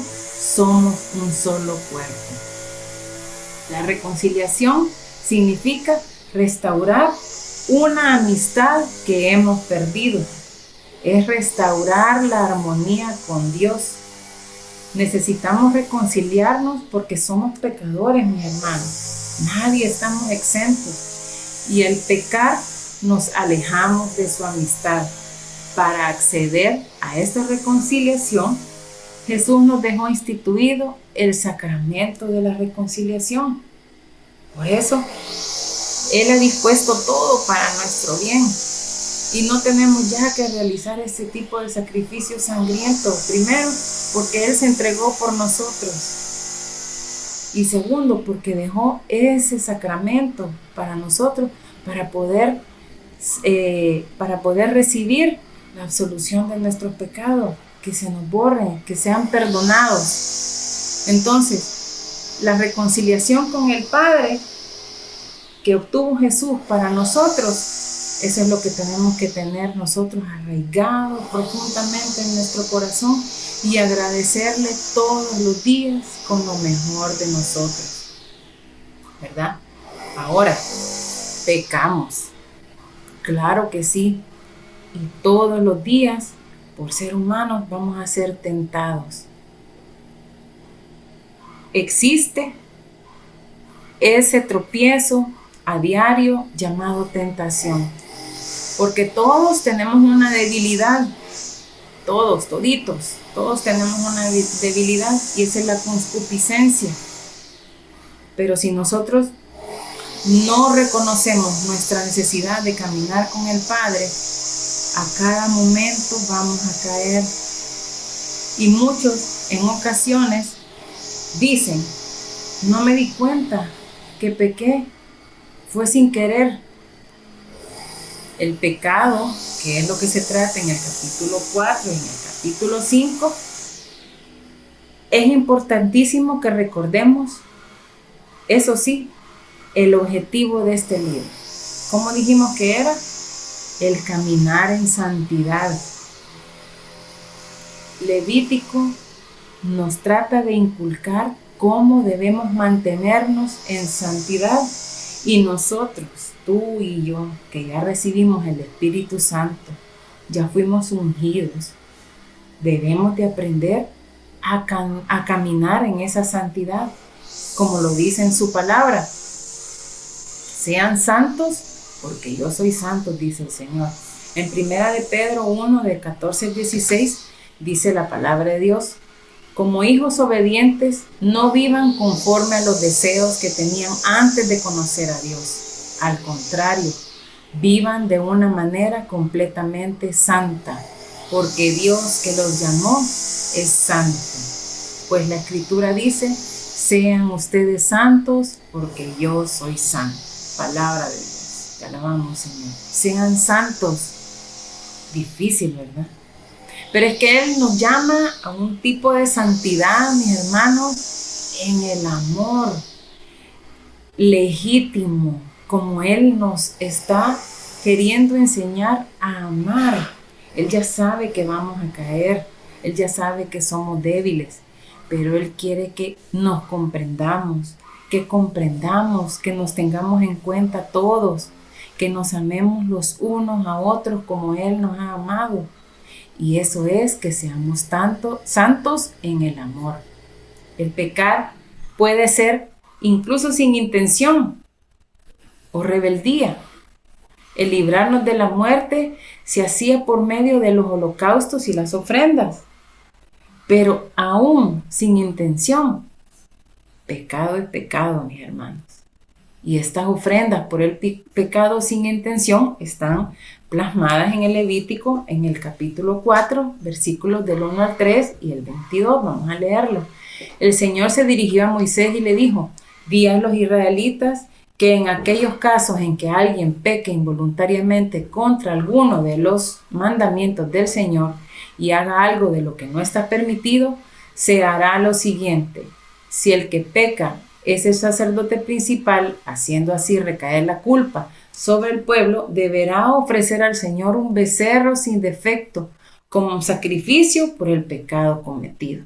somos un solo cuerpo. La reconciliación significa restaurar una amistad que hemos perdido. Es restaurar la armonía con Dios. Necesitamos reconciliarnos porque somos pecadores, mis hermanos. Nadie estamos exentos. Y al pecar nos alejamos de su amistad. Para acceder a esta reconciliación, Jesús nos dejó instituido el sacramento de la reconciliación. Por eso, Él ha dispuesto todo para nuestro bien. Y no tenemos ya que realizar ese tipo de sacrificio sangriento. Primero, porque Él se entregó por nosotros. Y segundo, porque dejó ese sacramento para nosotros, para poder recibir la absolución de nuestros pecados, que se nos borren, que sean perdonados. Entonces, la reconciliación con el Padre que obtuvo Jesús para nosotros, eso es lo que tenemos que tener nosotros arraigado profundamente en nuestro corazón y agradecerle todos los días con lo mejor de nosotros, ¿verdad? Ahora, pecamos, claro que sí, y todos los días, por ser humanos, vamos a ser tentados. Existe ese tropiezo a diario llamado tentación, porque todos tenemos una debilidad, toditos tenemos una debilidad, y esa es la concupiscencia. Pero si nosotros no reconocemos nuestra necesidad de caminar con el Padre, a cada momento vamos a caer. Y muchos en ocasiones dicen, no me di cuenta que pequé, fue sin querer. El pecado, que es lo que se trata en el capítulo 4 y en el capítulo 5, es importantísimo que recordemos, eso sí, el objetivo de este libro. ¿Cómo dijimos que era? El caminar en santidad. Levítico nos trata de inculcar cómo debemos mantenernos en santidad, y nosotros, tú y yo, que ya recibimos el Espíritu Santo, ya fuimos ungidos, debemos de aprender a caminar en esa santidad, como lo dice en su palabra. Sean santos, porque yo soy santo, dice el Señor. En 1 de Pedro 1, de 14 al 16, dice la palabra de Dios, como hijos obedientes, no vivan conforme a los deseos que tenían antes de conocer a Dios. Al contrario, vivan de una manera completamente santa, porque Dios que los llamó es santo. Pues la Escritura dice, sean ustedes santos, porque yo soy santo. Palabra de Dios. Te alabamos, Señor. Sean santos. Difícil, ¿verdad? Pero es que Él nos llama a un tipo de santidad, mis hermanos, en el amor legítimo, como Él nos está queriendo enseñar a amar. Él ya sabe que vamos a caer, Él ya sabe que somos débiles, pero Él quiere que nos comprendamos, que nos tengamos en cuenta todos, que nos amemos los unos a otros como Él nos ha amado. Y eso es que seamos santos en el amor. El pecar puede ser incluso sin intención o rebeldía. El librarnos de la muerte se hacía por medio de los holocaustos y las ofrendas. Pero aún sin intención, pecado es pecado, mis hermanos. Y estas ofrendas por el pecado sin intención están plasmadas en el Levítico, en el capítulo 4, versículos del 1 al 3 y el 22. Vamos a leerlo. El Señor se dirigió a Moisés y le dijo, di a los israelitas que en aquellos casos en que alguien peque involuntariamente contra alguno de los mandamientos del Señor y haga algo de lo que no está permitido, se hará lo siguiente. Si el que peca es el sacerdote principal, haciendo así recaer la culpa sobre el pueblo, deberá ofrecer al Señor un becerro sin defecto como sacrificio por el pecado cometido.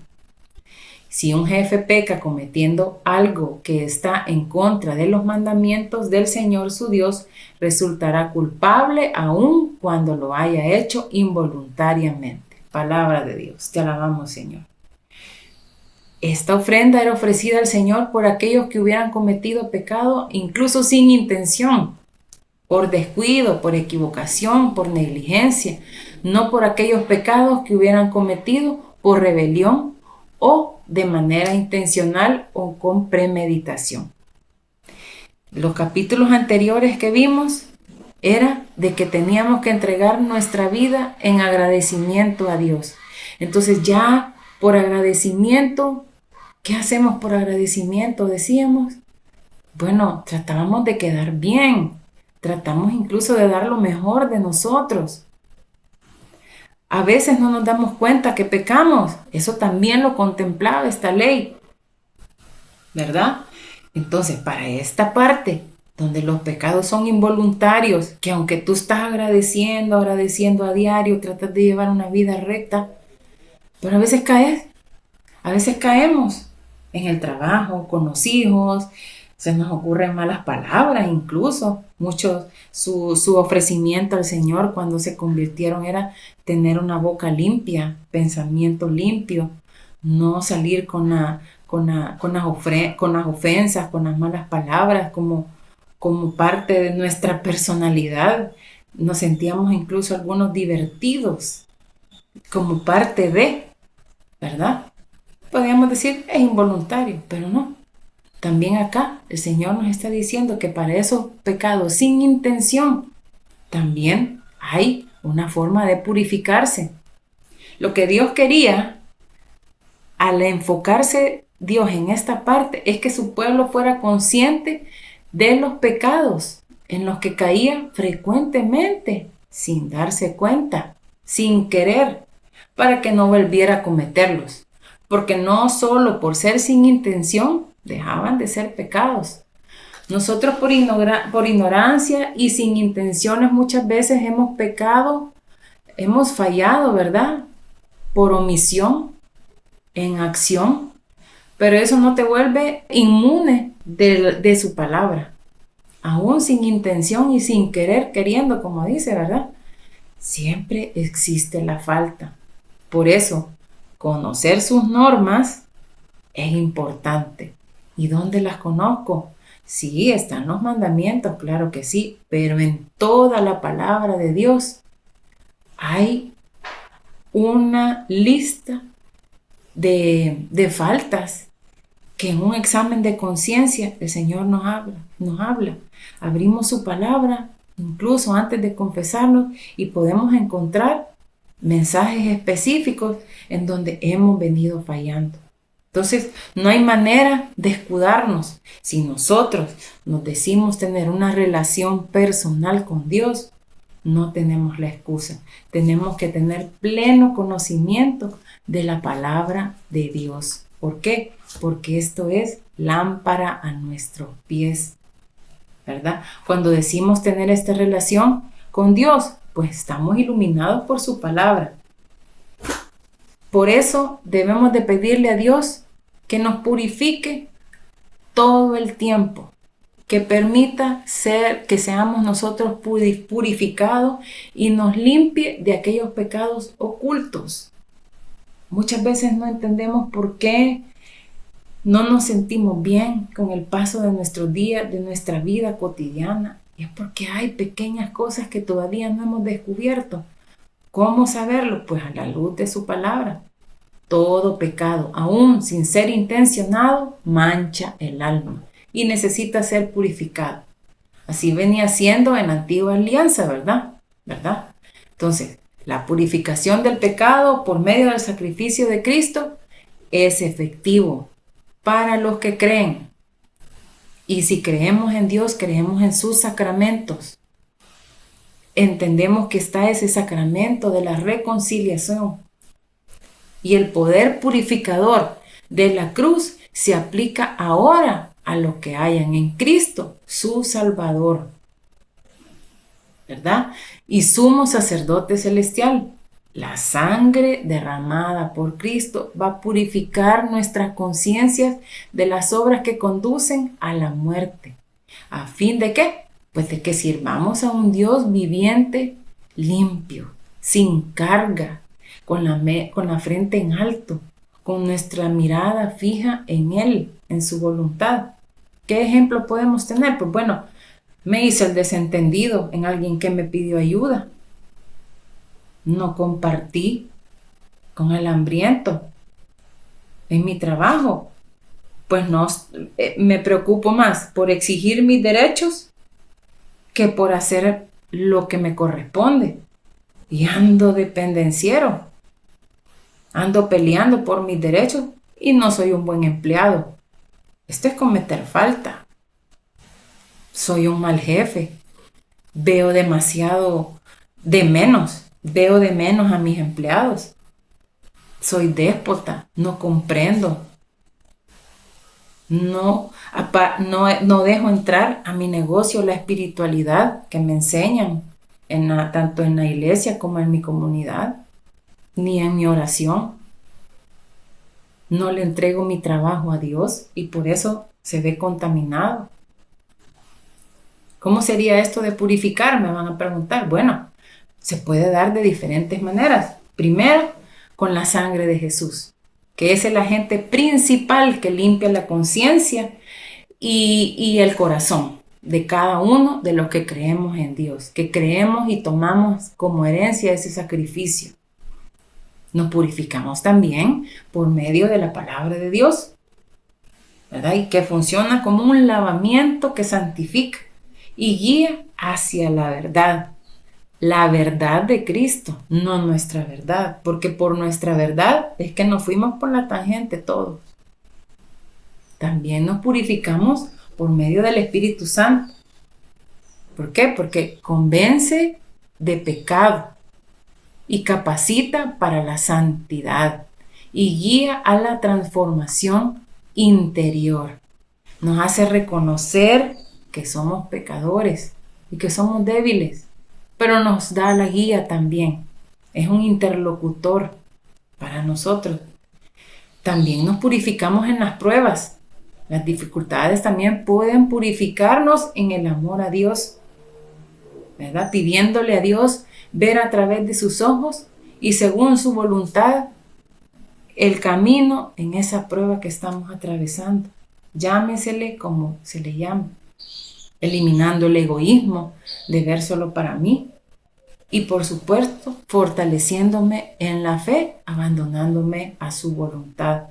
Si un jefe peca cometiendo algo que está en contra de los mandamientos del Señor su Dios, resultará culpable aun cuando lo haya hecho involuntariamente. Palabra de Dios, te alabamos, Señor. Esta ofrenda era ofrecida al Señor por aquellos que hubieran cometido pecado, incluso sin intención, por descuido, por equivocación, por negligencia, no por aquellos pecados que hubieran cometido por rebelión o de manera intencional o con premeditación. Los capítulos anteriores que vimos era de que teníamos que entregar nuestra vida en agradecimiento a Dios. Entonces ya por agradecimiento, ¿qué hacemos por agradecimiento? Decíamos, bueno, tratábamos de quedar bien, tratamos incluso de dar lo mejor de nosotros. A veces no nos damos cuenta que pecamos. Eso también lo contemplaba esta ley, ¿verdad? Entonces, para esta parte, donde los pecados son involuntarios, que aunque tú estás agradeciendo a diario, tratas de llevar una vida recta, pero a veces caemos en el trabajo, con los hijos, se nos ocurren malas palabras incluso. Muchos, su ofrecimiento al Señor cuando se convirtieron era tener una boca limpia, pensamiento limpio, no salir con las ofensas, con las malas palabras como parte de nuestra personalidad. Nos sentíamos incluso algunos divertidos como parte de, ¿verdad? Podríamos decir es involuntario, pero no. También acá el Señor nos está diciendo que para esos pecados sin intención también hay una forma de purificarse. Lo que Dios quería al enfocarse Dios en esta parte es que su pueblo fuera consciente de los pecados en los que caía frecuentemente, sin darse cuenta, sin querer, para que no volviera a cometerlos. Porque no solo por ser sin intención dejaban de ser pecados. Nosotros por ignorancia y sin intenciones muchas veces hemos pecado, hemos fallado, ¿verdad? Por omisión, en acción, pero eso no te vuelve inmune de su palabra. Aún sin intención y sin querer, queriendo, como dice, ¿verdad? Siempre existe la falta. Por eso, conocer sus normas es importante. ¿Y dónde las conozco? Sí, están los mandamientos, claro que sí, pero en toda la palabra de Dios hay una lista de faltas que en un examen de conciencia el Señor nos habla. Abrimos su palabra incluso antes de confesarnos y podemos encontrar mensajes específicos en donde hemos venido fallando. Entonces, no hay manera de escudarnos. Si nosotros nos decimos tener una relación personal con Dios, no tenemos la excusa. Tenemos que tener pleno conocimiento de la palabra de Dios. ¿Por qué? Porque esto es lámpara a nuestros pies, ¿verdad? Cuando decimos tener esta relación con Dios, pues estamos iluminados por su palabra. Por eso debemos de pedirle a Dios que nos purifique todo el tiempo, que permita que seamos nosotros purificados y nos limpie de aquellos pecados ocultos. Muchas veces no entendemos por qué no nos sentimos bien con el paso de nuestros días, de nuestra vida cotidiana. Y es porque hay pequeñas cosas que todavía no hemos descubierto. ¿Cómo saberlo? Pues a la luz de su palabra. Todo pecado, aún sin ser intencionado, mancha el alma y necesita ser purificado. Así venía siendo en la antigua alianza, ¿verdad? Entonces, la purificación del pecado por medio del sacrificio de Cristo es efectivo para los que creen. Y si creemos en Dios, creemos en sus sacramentos. Entendemos que está ese sacramento de la reconciliación. Y el poder purificador de la cruz se aplica ahora a los que hayan en Cristo, su Salvador, ¿verdad? Y sumo sacerdote celestial. La sangre derramada por Cristo va a purificar nuestras conciencias de las obras que conducen a la muerte. ¿A fin de qué? Pues de que sirvamos a un Dios viviente, limpio, sin carga, con la frente en alto, con nuestra mirada fija en Él, en su voluntad. ¿Qué ejemplo podemos tener? Pues bueno, me hice el desentendido en alguien que me pidió ayuda. No compartí con el hambriento en mi trabajo. Pues no, me preocupo más por exigir mis derechos que por hacer lo que me corresponde. Y ando de pendenciero. Ando peleando por mis derechos y no soy un buen empleado. Esto es cometer falta. Soy un mal jefe. Veo demasiado de menos. Veo de menos a mis empleados. Soy déspota. No comprendo. No dejo entrar a mi negocio la espiritualidad que me enseñan, tanto en la iglesia como en mi comunidad, ni en mi oración. No le entrego mi trabajo a Dios y por eso se ve contaminado. ¿Cómo sería esto de purificar? Me van a preguntar. Bueno, se puede dar de diferentes maneras. Primero, con la sangre de Jesús, que es el agente principal que limpia la conciencia y el corazón de cada uno de los que creemos en Dios, que creemos y tomamos como herencia ese sacrificio. Nos purificamos también por medio de la palabra de Dios, ¿verdad? Y que funciona como un lavamiento que santifica y guía hacia la verdad. La verdad de Cristo, no nuestra verdad, porque por nuestra verdad es que nos fuimos por la tangente todos. También nos purificamos por medio del Espíritu Santo. ¿Por qué? Porque convence de pecado y capacita para la santidad y guía a la transformación interior. Nos hace reconocer que somos pecadores y que somos débiles, pero nos da la guía también. Es un interlocutor para nosotros. También nos purificamos en las pruebas. Las dificultades también pueden purificarnos en el amor a Dios, ¿verdad? Pidiéndole a Dios ver a través de sus ojos y según su voluntad el camino en esa prueba que estamos atravesando. Llámesele como se le llama. Eliminando el egoísmo de ver solo para mí. Y por supuesto, fortaleciéndome en la fe, abandonándome a su voluntad.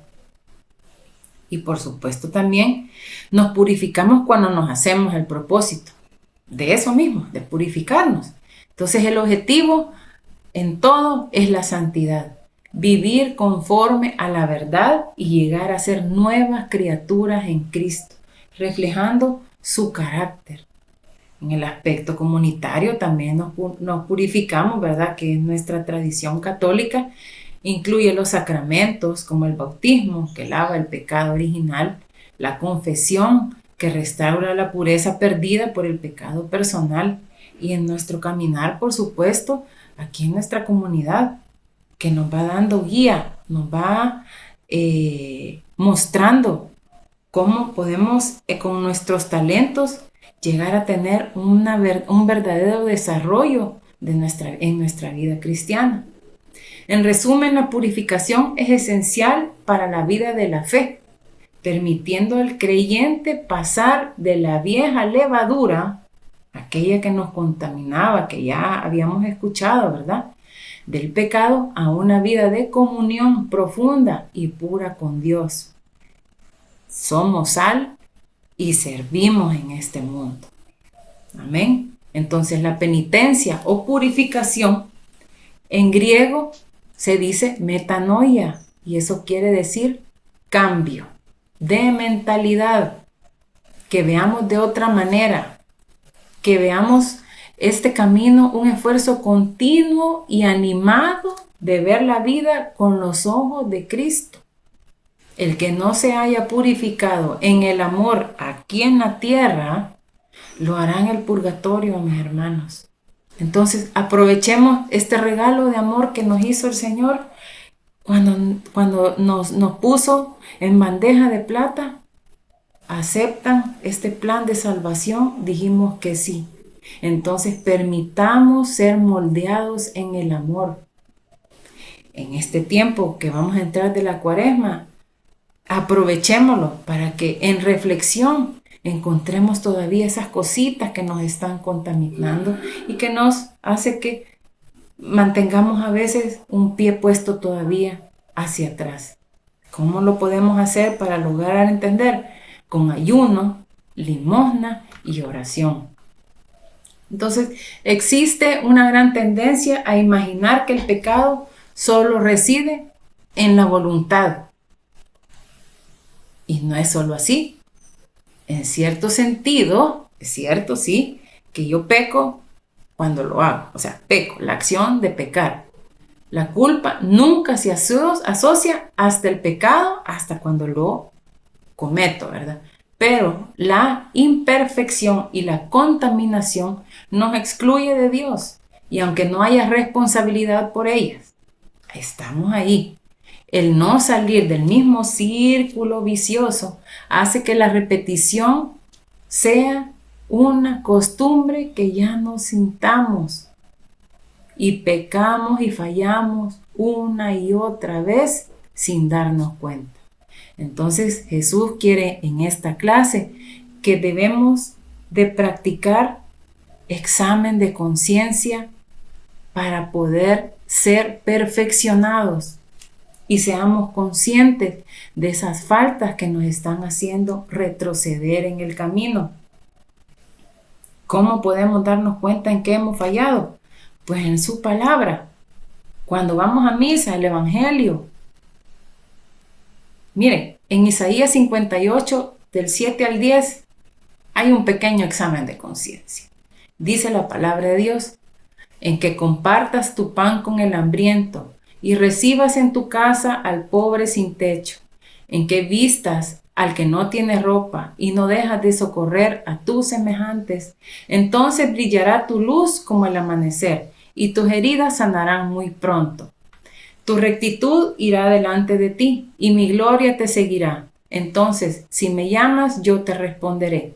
Y por supuesto también nos purificamos cuando nos hacemos el propósito de eso mismo, de purificarnos. Entonces el objetivo en todo es la santidad. Vivir conforme a la verdad y llegar a ser nuevas criaturas en Cristo, reflejando su carácter. En el aspecto comunitario también nos purificamos, ¿verdad? Que es nuestra tradición católica. Incluye los sacramentos como el bautismo, que lava el pecado original, la confesión, que restaura la pureza perdida por el pecado personal, y en nuestro caminar, por supuesto, aquí en nuestra comunidad, que nos va dando guía, nos va mostrando cómo podemos con nuestros talentos llegar a tener un verdadero desarrollo en nuestra vida cristiana. En resumen, la purificación es esencial para la vida de la fe, permitiendo al creyente pasar de la vieja levadura, aquella que nos contaminaba, que ya habíamos escuchado, ¿verdad?, del pecado, a una vida de comunión profunda y pura con Dios. Somos sal y servimos en este mundo. Amén. Entonces la penitencia o purificación en griego se dice metanoia, y eso quiere decir cambio de mentalidad. que veamos de otra manera, que veamos este camino un esfuerzo continuo y animado de ver la vida con los ojos de Cristo. El que no se haya purificado en el amor aquí en la tierra, lo hará en el purgatorio, mis hermanos. Entonces, aprovechemos este regalo de amor que nos hizo el Señor cuando nos puso en bandeja de plata. ¿Aceptan este plan de salvación? Dijimos que sí. Entonces, permitamos ser moldeados en el amor. En este tiempo que vamos a entrar de la Cuaresma, aprovechémoslo para que en reflexión encontremos todavía esas cositas que nos están contaminando y que nos hace que mantengamos a veces un pie puesto todavía hacia atrás. ¿Cómo lo podemos hacer para lograr entender? Con ayuno, limosna y oración. Entonces, existe una gran tendencia a imaginar que el pecado solo reside en la voluntad. Y no es solo así. En cierto sentido, es cierto, sí, que yo peco cuando lo hago. O sea, peco, la acción de pecar. La culpa nunca se asocia hasta el pecado, hasta cuando lo cometo, ¿verdad? Pero la imperfección y la contaminación nos excluye de Dios. Y aunque no haya responsabilidad por ellas, estamos ahí. El no salir del mismo círculo vicioso hace que la repetición sea una costumbre que ya no sintamos. Y pecamos y fallamos una y otra vez sin darnos cuenta. Entonces Jesús quiere en esta clase que debemos de practicar examen de conciencia para poder ser perfeccionados y seamos conscientes de esas faltas que nos están haciendo retroceder en el camino. ¿Cómo podemos darnos cuenta en qué hemos fallado? Pues en su palabra. Cuando vamos a misa, el Evangelio. Miren, en Isaías 58, del 7 al 10, hay un pequeño examen de conciencia. Dice la palabra de Dios, en que compartas tu pan con el hambriento y recibas en tu casa al pobre sin techo, en que vistas al que no tiene ropa y no dejas de socorrer a tus semejantes, entonces brillará tu luz como el amanecer y tus heridas sanarán muy pronto. Tu rectitud irá delante de ti y mi gloria te seguirá. Entonces, si me llamas, yo te responderé.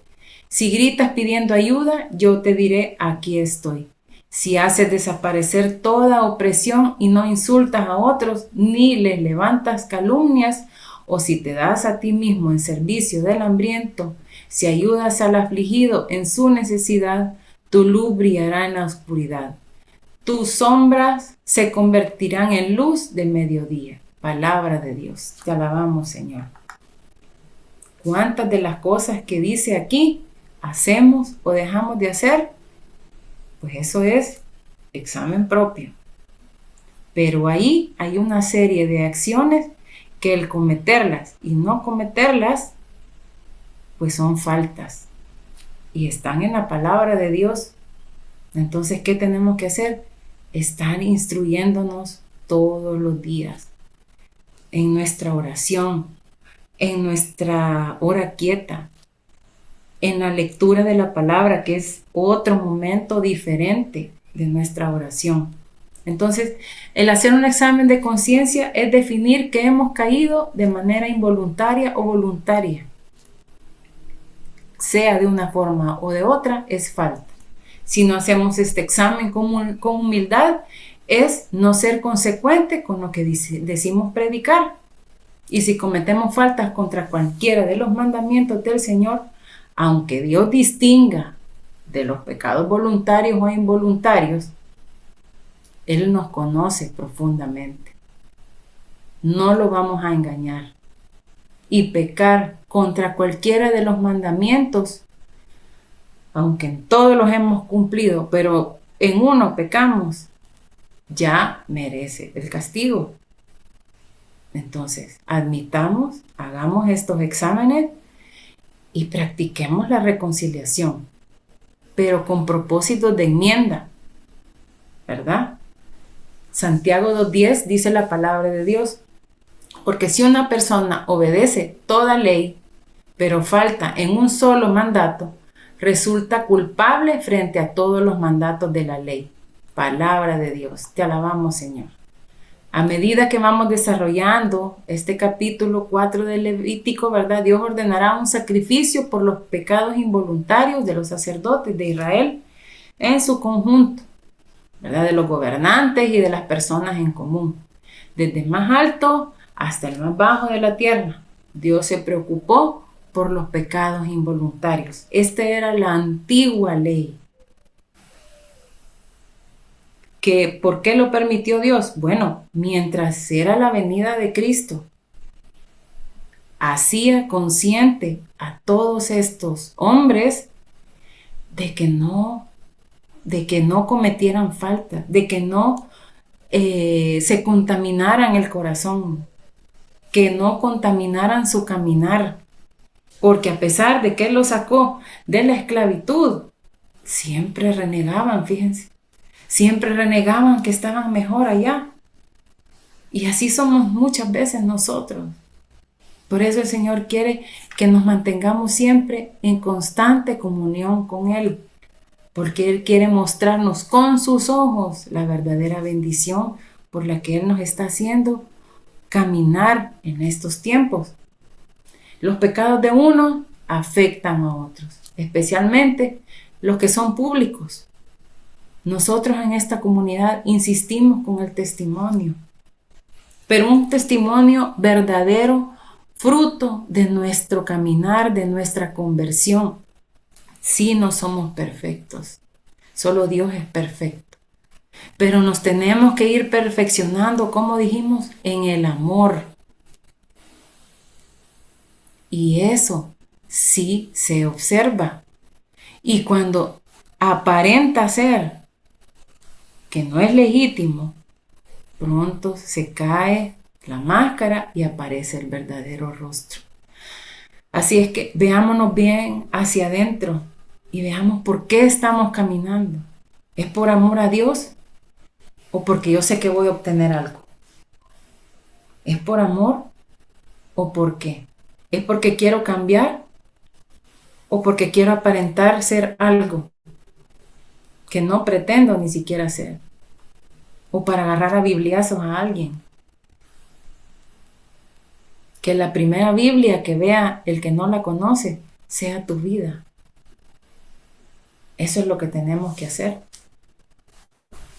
Si gritas pidiendo ayuda, yo te diré, aquí estoy. Si haces desaparecer toda opresión y no insultas a otros, ni les levantas calumnias, o si te das a ti mismo en servicio del hambriento, si ayudas al afligido en su necesidad, tu luz brillará en la oscuridad. Tus sombras se convertirán en luz de mediodía. Palabra de Dios. Te alabamos, Señor. ¿Cuántas de las cosas que dice aquí hacemos o dejamos de hacer? Pues eso es examen propio. Pero ahí hay una serie de acciones que el cometerlas y no cometerlas, pues son faltas. Y están en la palabra de Dios. Entonces, ¿qué tenemos que hacer? Estar instruyéndonos todos los días en nuestra oración, en nuestra hora quieta, en la lectura de la palabra, que es otro momento diferente de nuestra oración. Entonces, el hacer un examen de conciencia es definir que hemos caído de manera involuntaria o voluntaria. Sea de una forma o de otra, es falta. Si no hacemos este examen con humildad, es no ser consecuente con lo que decimos predicar. Y si cometemos faltas contra cualquiera de los mandamientos del Señor, aunque Dios distinga de los pecados voluntarios o involuntarios, Él nos conoce profundamente. No lo vamos a engañar. Y pecar contra cualquiera de los mandamientos, aunque en todos los hemos cumplido, pero en uno pecamos, ya merece el castigo. Entonces, admitamos, hagamos estos exámenes y practiquemos la reconciliación, pero con propósitos de enmienda, ¿verdad? Santiago 2:10 dice la palabra de Dios, porque si una persona obedece toda ley, pero falta en un solo mandato, resulta culpable frente a todos los mandatos de la ley. Palabra de Dios, te alabamos, Señor. A medida que vamos desarrollando este capítulo 4 del Levítico, ¿verdad? Dios ordenará un sacrificio por los pecados involuntarios de los sacerdotes de Israel en su conjunto, ¿verdad? De los gobernantes y de las personas en común. Desde el más alto hasta el más bajo de la tierra, Dios se preocupó por los pecados involuntarios. Esta era la antigua ley. ¿Por qué lo permitió Dios? Bueno, mientras era la venida de Cristo, hacía consciente a todos estos hombres de que no cometieran falta, de que no se contaminaran el corazón, que no contaminaran su caminar, porque a pesar de que Él los sacó de la esclavitud, siempre renegaban, fíjense. Siempre renegaban que estaban mejor allá. Y así somos muchas veces nosotros. Por eso el Señor quiere que nos mantengamos siempre en constante comunión con Él. Porque Él quiere mostrarnos con sus ojos la verdadera bendición por la que Él nos está haciendo caminar en estos tiempos. Los pecados de uno afectan a otros, especialmente los que son públicos. Nosotros en esta comunidad insistimos con el testimonio, pero un testimonio verdadero, fruto de nuestro caminar, de nuestra conversión. Sí, no somos perfectos, solo Dios es perfecto, pero nos tenemos que ir perfeccionando, como dijimos, en el amor. Y eso sí se observa. Y cuando aparenta ser que no es legítimo, pronto se cae la máscara y aparece el verdadero rostro. Así es que veámonos bien hacia adentro y veamos por qué estamos caminando. ¿Es por amor a Dios o porque yo sé que voy a obtener algo? ¿Es por amor o por qué? ¿Es porque quiero cambiar o porque quiero aparentar ser algo que no pretendo ni siquiera ser? O para agarrar a bibliazos a alguien. Que la primera Biblia que vea el que no la conoce sea tu vida. Eso es lo que tenemos que hacer.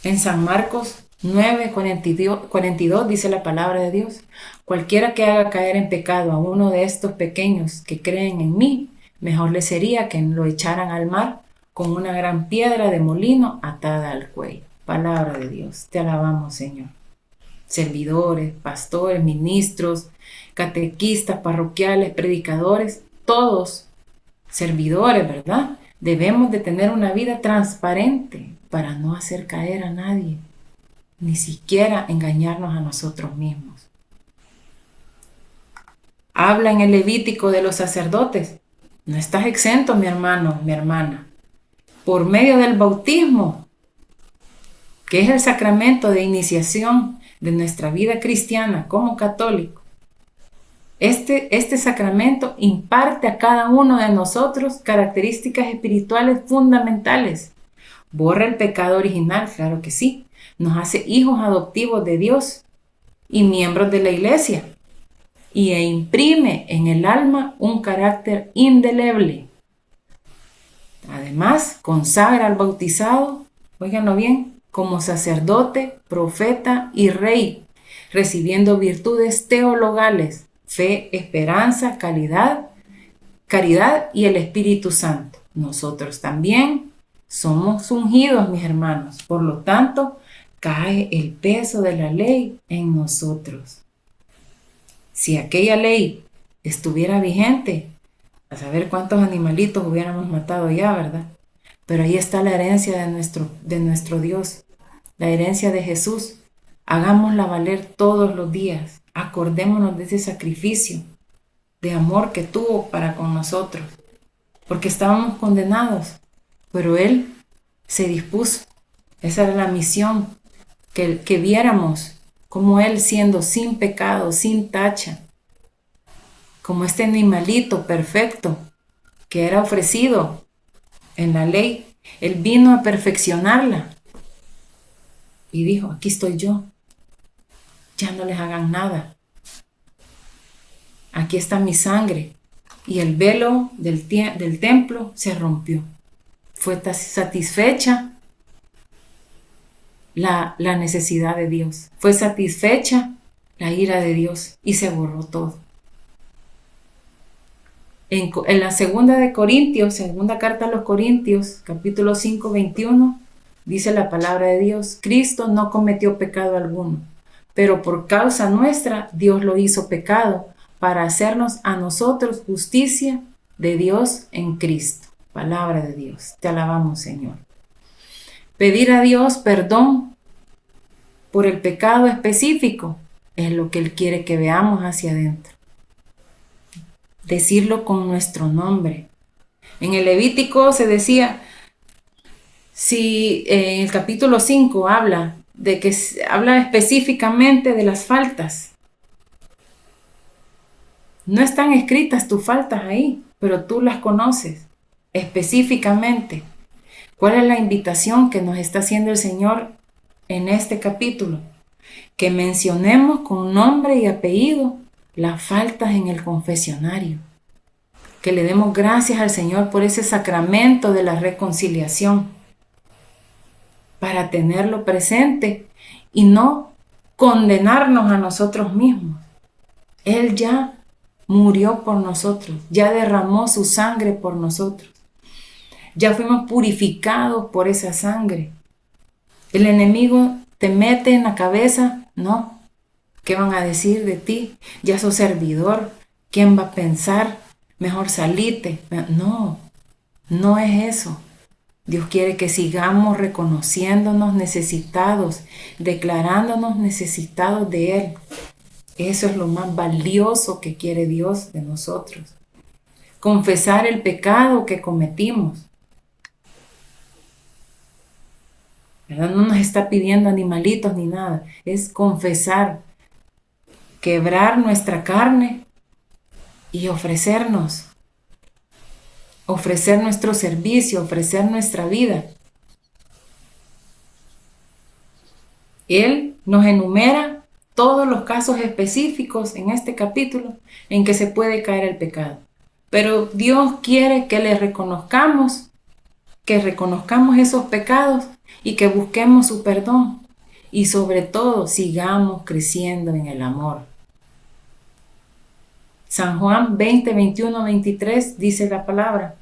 En San Marcos 9:42 dice la palabra de Dios: cualquiera que haga caer en pecado a uno de estos pequeños que creen en mí, mejor le sería que lo echaran al mar con una gran piedra de molino atada al cuello. Palabra de Dios, te alabamos, Señor. Servidores, pastores, ministros, catequistas, parroquiales, predicadores, todos servidores, ¿verdad? Debemos de tener una vida transparente para no hacer caer a nadie, ni siquiera engañarnos a nosotros mismos. Habla en el Levítico de los sacerdotes. No estás exento, mi hermano, mi hermana. Por medio del bautismo, que es el sacramento de iniciación de nuestra vida cristiana como católico, este sacramento imparte a cada uno de nosotros características espirituales fundamentales. Borra el pecado original, claro que sí. Nos hace hijos adoptivos de Dios y miembros de la iglesia. E imprime en el alma un carácter indeleble. Además, consagra al bautizado, óiganlo bien, como sacerdote, profeta y rey, recibiendo virtudes teologales, fe, esperanza, caridad y el Espíritu Santo. Nosotros también somos ungidos, mis hermanos. Por lo tanto, cae el peso de la ley en nosotros. Si aquella ley estuviera vigente, a saber cuántos animalitos hubiéramos matado ya, ¿verdad? Pero ahí está la herencia de nuestro Dios, la herencia de Jesús. Hagámosla valer todos los días. Acordémonos de ese sacrificio de amor que tuvo para con nosotros. porque estábamos condenados, pero Él se dispuso. Esa era la misión, que viéramos como Él, siendo sin pecado, sin tacha, como este animalito perfecto que era ofrecido en la ley, Él vino a perfeccionarla y dijo: aquí estoy yo, ya no les hagan nada, aquí está mi sangre. Y el velo del templo se rompió. Fue satisfecha la necesidad de Dios, fue satisfecha la ira de Dios y se borró todo. En la segunda carta a los Corintios, capítulo 5, 21, dice la palabra de Dios: Cristo no cometió pecado alguno, pero por causa nuestra Dios lo hizo pecado, para hacernos a nosotros justicia de Dios en Cristo. Palabra de Dios. Te alabamos, Señor. Pedir a Dios perdón por el pecado específico es lo que Él quiere que veamos hacia adentro. Decirlo con nuestro nombre. En el Levítico se decía, si en el capítulo 5 habla específicamente de las faltas. No están escritas tus faltas ahí, pero tú las conoces específicamente. ¿Cuál es la invitación que nos está haciendo el Señor en este capítulo? Que mencionemos con nombre y apellido las faltas en el confesionario. Que le demos gracias al Señor por ese sacramento de la reconciliación, para tenerlo presente y no condenarnos a nosotros mismos. Él ya murió por nosotros, ya derramó su sangre por nosotros. Ya fuimos purificados por esa sangre. El enemigo te mete en la cabeza, no. ¿Qué van a decir de ti? Ya sos servidor. ¿Quién va a pensar? Mejor salite. No, no es eso. Dios quiere que sigamos reconociéndonos necesitados, declarándonos necesitados de Él. Eso es lo más valioso que quiere Dios de nosotros. Confesar el pecado que cometimos. ¿Verdad? No nos está pidiendo animalitos ni nada. Es confesar, quebrar nuestra carne y ofrecernos. Ofrecer nuestro servicio, ofrecer nuestra vida. Él nos enumera todos los casos específicos en este capítulo en que se puede caer el pecado. Pero Dios quiere que le reconozcamos, esos pecados y que busquemos su perdón. Y sobre todo, sigamos creciendo en el amor. San Juan 20, 21, 23 dice la palabra: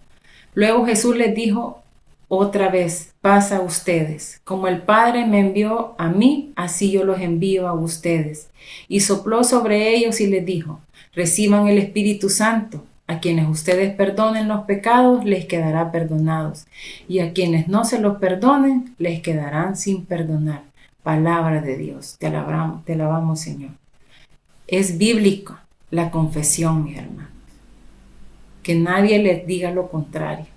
luego Jesús les dijo otra vez: paz a ustedes. Como el Padre me envió a mí, así yo los envío a ustedes. Y sopló sobre ellos y les dijo: reciban el Espíritu Santo. A quienes ustedes perdonen los pecados, les quedará perdonados. Y a quienes no se los perdonen, les quedarán sin perdonar. Palabra de Dios. Te alabamos, Señor. Es bíblico la confesión, mis hermanos. Que nadie les diga lo contrario.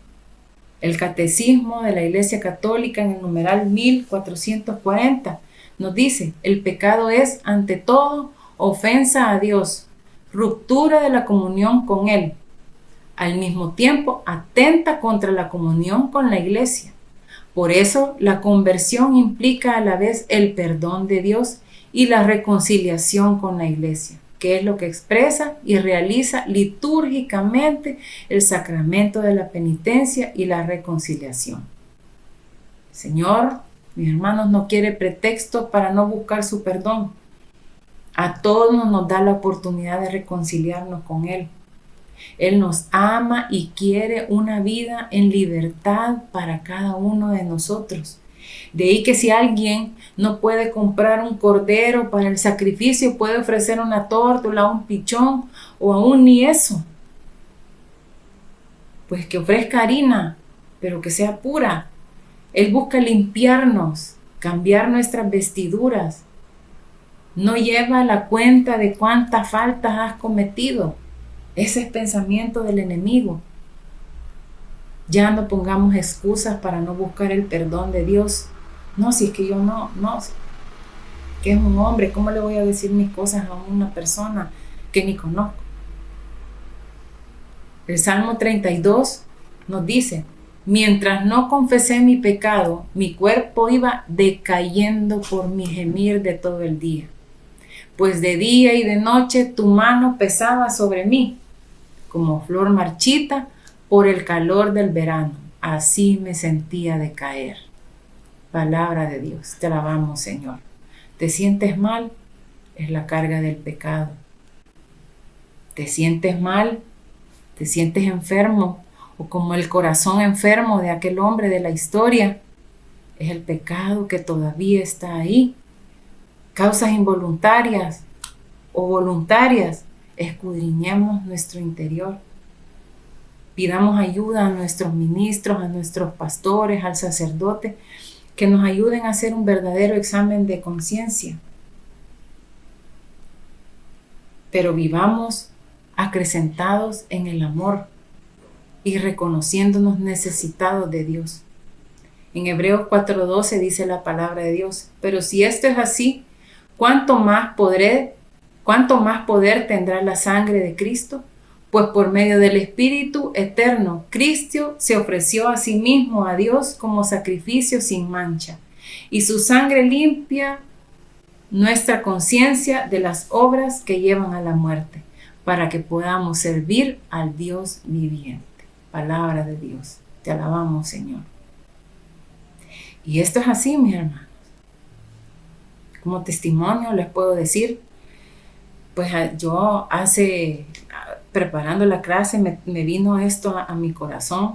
El Catecismo de la Iglesia Católica, en el numeral 1440, nos dice: el pecado es, ante todo, ofensa a Dios, ruptura de la comunión con Él. Al mismo tiempo, atenta contra la comunión con la Iglesia. Por eso, la conversión implica a la vez el perdón de Dios y la reconciliación con la Iglesia, que es lo que expresa y realiza litúrgicamente el sacramento de la penitencia y la reconciliación. Señor, mis hermanos, no quiere pretextos para no buscar su perdón. A todos nos da la oportunidad de reconciliarnos con Él. Él nos ama y quiere una vida en libertad para cada uno de nosotros. De ahí que si alguien no puede comprar un cordero para el sacrificio, puede ofrecer una tórtola, un pichón o aún ni eso. Pues que ofrezca harina, pero que sea pura. Él busca limpiarnos, cambiar nuestras vestiduras. No lleva la cuenta de cuántas faltas has cometido. Ese es pensamiento del enemigo. Ya no pongamos excusas para no buscar el perdón de Dios. No, si es que yo no, que es un hombre, ¿cómo le voy a decir mis cosas a una persona que ni conozco? El Salmo 32 nos dice: mientras no confesé mi pecado, mi cuerpo iba decayendo por mi gemir de todo el día. Pues de día y de noche tu mano pesaba sobre mí, como flor marchita por el calor del verano. Así me sentía decaer. Palabra de Dios, te alabamos, Señor. ¿Te sientes mal? Es la carga del pecado. ¿Te sientes mal? ¿Te sientes enfermo? O como el corazón enfermo de aquel hombre de la historia. Es el pecado que todavía está ahí. Causas involuntarias o voluntarias. Escudriñemos nuestro interior. Pidamos ayuda a nuestros ministros, a nuestros pastores, al sacerdote, que nos ayuden a hacer un verdadero examen de conciencia. Pero vivamos acrecentados en el amor y reconociéndonos necesitados de Dios. En Hebreos 4:12 dice la palabra de Dios: pero si esto es así, ¿cuánto más poder tendrá la sangre de Cristo? Pues por medio del Espíritu eterno, Cristo se ofreció a sí mismo a Dios como sacrificio sin mancha, y su sangre limpia nuestra conciencia de las obras que llevan a la muerte, para que podamos servir al Dios viviente. Palabra de Dios. Te alabamos, Señor. Y esto es así, mis hermanos. Como testimonio les puedo decir, pues yo preparando la clase me vino esto a mi corazón.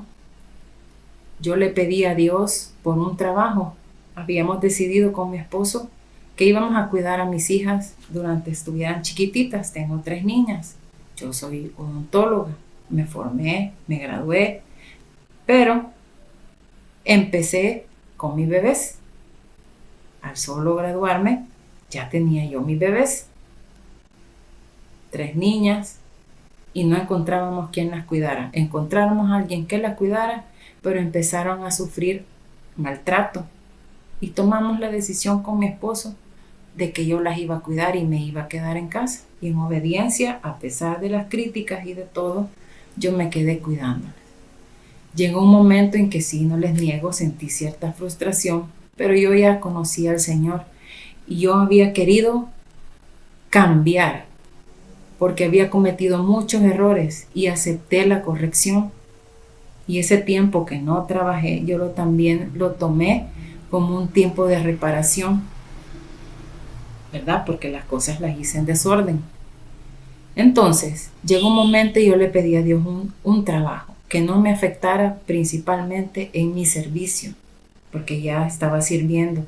Yo le pedí a Dios por un trabajo. Habíamos decidido con mi esposo que íbamos a cuidar a mis hijas durante estuvieran chiquititas. Tengo 3 niñas. Yo soy odontóloga. Me formé, me gradué, pero empecé con mis bebés. Al solo graduarme, ya tenía yo mis bebés. 3 niñas, y no encontrábamos quien las cuidara. Encontráramos a alguien que las cuidara, pero empezaron a sufrir maltrato. Y tomamos la decisión con mi esposo de que yo las iba a cuidar y me iba a quedar en casa. Y en obediencia, a pesar de las críticas y de todo, yo me quedé cuidándolas. Llegó un momento en que sí, no les niego, sentí cierta frustración, pero yo ya conocía al Señor y yo había querido cambiar porque había cometido muchos errores y acepté la corrección. Y ese tiempo que no trabajé, yo también lo tomé como un tiempo de reparación, ¿verdad? Porque las cosas las hice en desorden. Entonces, llegó un momento y yo le pedí a Dios un trabajo que no me afectara principalmente en mi servicio, porque ya estaba sirviendo,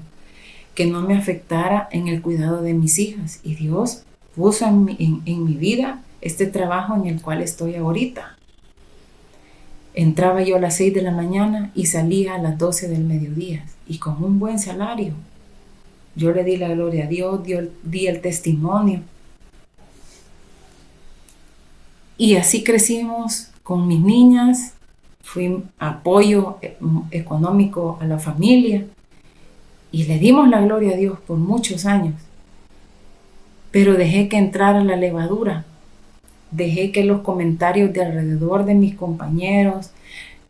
que no me afectara en el cuidado de mis hijas. Y Dios puso en mi vida este trabajo en el cual estoy ahorita. Entraba yo a las 6 de la mañana y salía a las 12 del mediodía y con un buen salario. Yo le di la gloria a Dios, di el testimonio. Y así crecimos con mis niñas, fui apoyo económico a la familia y le dimos la gloria a Dios por muchos años. Pero dejé que entrara la levadura, dejé que los comentarios de alrededor de mis compañeros,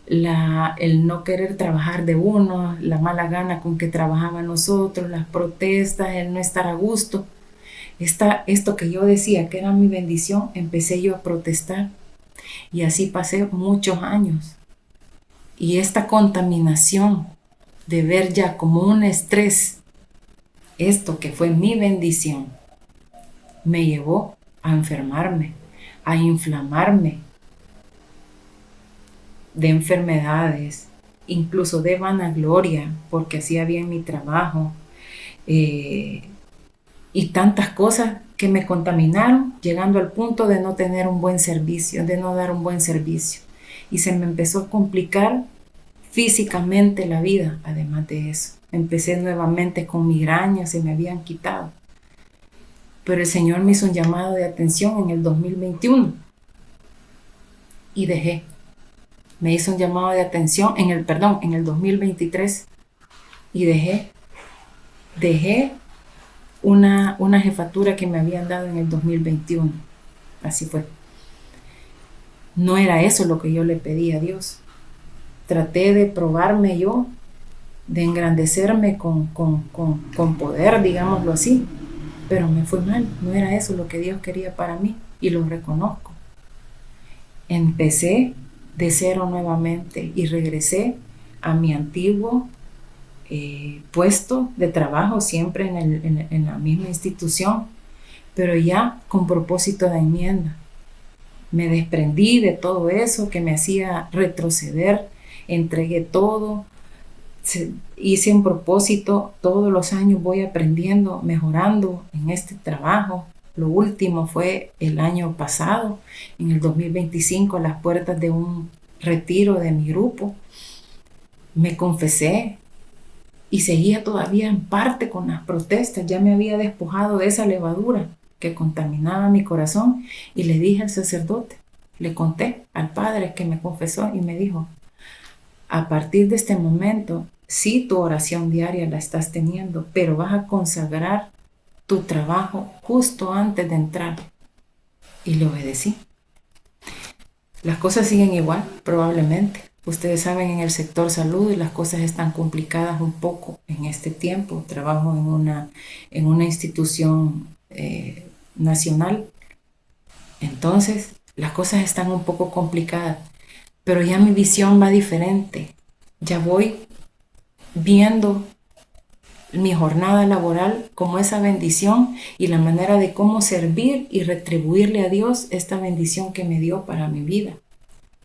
el no querer trabajar de uno, la mala gana con que trabajaban nosotros, las protestas, el no estar a gusto, esto que yo decía que era mi bendición, empecé yo a protestar y así pasé muchos años. Y esta contaminación de ver ya como un estrés esto que fue mi bendición, me llevó a enfermarme, a inflamarme de enfermedades, incluso de vanagloria, porque hacía bien mi trabajo, y tantas cosas que me contaminaron, llegando al punto de no tener un buen servicio, de no dar un buen servicio. Y se me empezó a complicar físicamente la vida, además de eso. Empecé nuevamente con migrañas, se me habían quitado. Pero el Señor me hizo un llamado de atención en el 2021 y dejé me hizo un llamado de atención en el 2023 y dejé una jefatura que me habían dado en el 2021. Así fue. No era eso lo que yo le pedí a Dios. Traté de probarme yo, de engrandecerme con poder, digámoslo así, pero me fue mal. No era eso lo que Dios quería para mí y lo reconozco. Empecé de cero nuevamente y regresé a mi antiguo puesto de trabajo, siempre en la misma institución, pero ya con propósito de enmienda. Me desprendí de todo eso que me hacía retroceder, entregué todo, hice un propósito, todos los años voy aprendiendo, mejorando en este trabajo. Lo último fue el año pasado, en el 2025, a las puertas de un retiro de mi grupo. Me confesé y seguía todavía en parte con las protestas. Ya me había despojado de esa levadura que contaminaba mi corazón y le dije al sacerdote, le conté al padre que me confesó y me dijo: a partir de este momento, sí, tu oración diaria la estás teniendo, pero vas a consagrar tu trabajo justo antes de entrar. Y le obedecí. Las cosas siguen igual, probablemente. Ustedes saben, en el sector salud las cosas están complicadas un poco en este tiempo. Trabajo en una institución nacional. Entonces, las cosas están un poco complicadas, pero ya mi visión va diferente. Ya voy viendo mi jornada laboral como esa bendición y la manera de cómo servir y retribuirle a Dios esta bendición que me dio para mi vida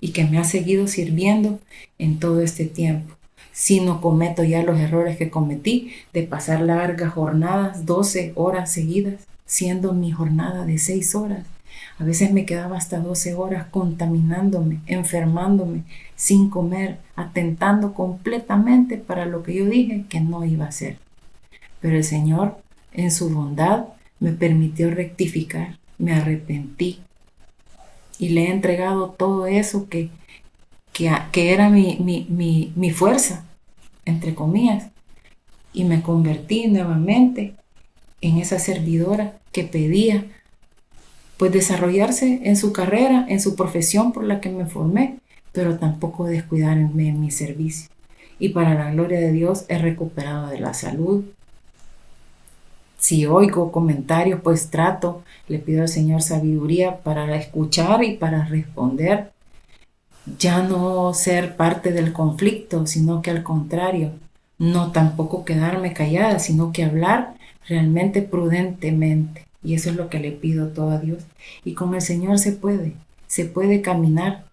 y que me ha seguido sirviendo en todo este tiempo. Si no cometo ya los errores que cometí de pasar largas jornadas, 12 horas seguidas, siendo mi jornada de 6 horas. A veces me quedaba hasta 12 horas contaminándome, enfermándome, sin comer, atentando completamente para lo que yo dije que no iba a hacer. Pero el Señor, en su bondad, me permitió rectificar, me arrepentí y le he entregado todo eso que era mi fuerza, entre comillas, y me convertí nuevamente en esa servidora que pedía pues desarrollarse en su carrera, en su profesión por la que me formé, pero tampoco descuidarme en mi servicio. Y para la gloria de Dios he recuperado de la salud. Si oigo comentarios, pues trato, le pido al Señor sabiduría para escuchar y para responder. Ya no ser parte del conflicto, sino que al contrario, no tampoco quedarme callada, sino que hablar realmente prudentemente. Y eso es lo que le pido todo a Dios. Y con el Señor se puede caminar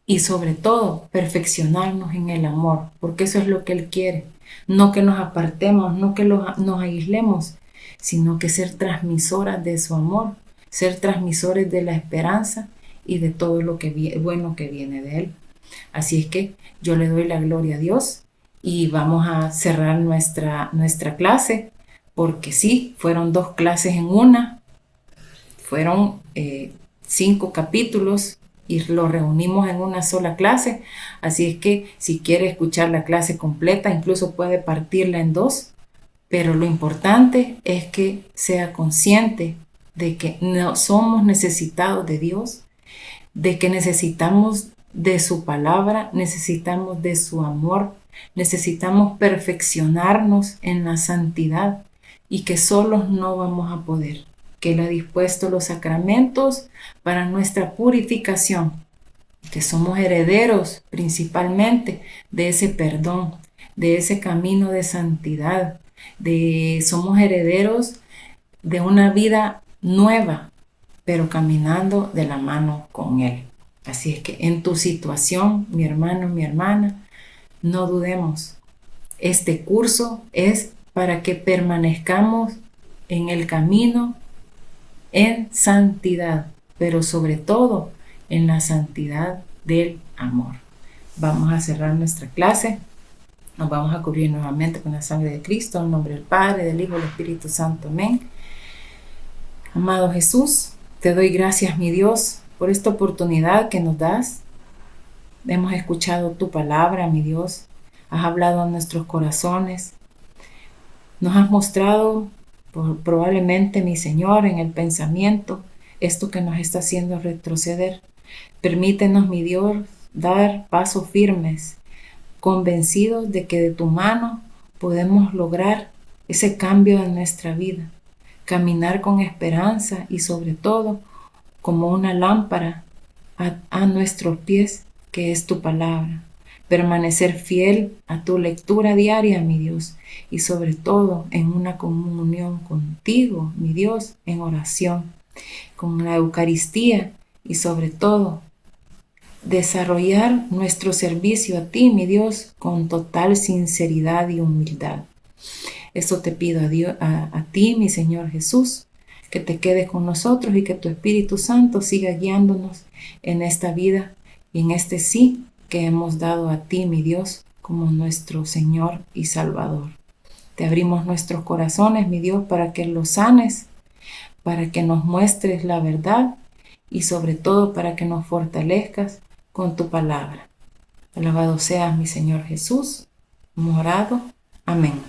y sobre todo perfeccionarnos en el amor, porque eso es lo que Él quiere. No que nos apartemos, no que nos aislemos, sino que ser transmisoras de su amor, ser transmisores de la esperanza y de todo lo que bueno que viene de Él. Así es que yo le doy la gloria a Dios y vamos a cerrar nuestra clase, porque sí, fueron 2 clases en una, fueron 5 capítulos y lo reunimos en una sola clase. Así es que si quiere escuchar la clase completa, incluso puede partirla en 2, pero lo importante es que sea consciente de que no somos necesitados de Dios, de que necesitamos de su palabra, necesitamos de su amor, necesitamos perfeccionarnos en la santidad y que solos no vamos a poder, que Él ha dispuesto los sacramentos para nuestra purificación, que somos herederos principalmente de ese perdón, de ese camino de santidad, somos herederos de una vida nueva, pero caminando de la mano con Él. Así es que en tu situación, mi hermano, mi hermana, no dudemos. Este curso es para que permanezcamos en el camino en santidad, pero sobre todo en la santidad del amor. Vamos a cerrar nuestra clase. Nos vamos a cubrir nuevamente con la sangre de Cristo, en nombre del Padre, del Hijo y del Espíritu Santo. Amén. Amado Jesús, te doy gracias, mi Dios, por esta oportunidad que nos das hemos escuchado tu palabra, mi Dios. Has hablado a nuestros corazones. Nos has mostrado probablemente, mi Señor, en el pensamiento, esto que nos está haciendo retroceder. Permítenos, mi Dios, dar pasos firmes, convencidos de que de tu mano podemos lograr ese cambio en nuestra vida, caminar con esperanza y sobre todo como una lámpara a nuestros pies, que es tu palabra. Permanecer fiel a tu lectura diaria, mi Dios, y sobre todo en una comunión contigo, mi Dios, en oración, con la Eucaristía y sobre todo desarrollar nuestro servicio a ti, mi Dios, con total sinceridad y humildad. Eso te pido a ti, mi Señor Jesús, que te quedes con nosotros y que tu Espíritu Santo siga guiándonos en esta vida y en este sí que hemos dado a ti, mi Dios, como nuestro Señor y Salvador. Te abrimos nuestros corazones, mi Dios, para que los sanes, para que nos muestres la verdad y sobre todo para que nos fortalezcas con tu palabra. Alabado seas, mi Señor Jesús. Hemos orado. Amén.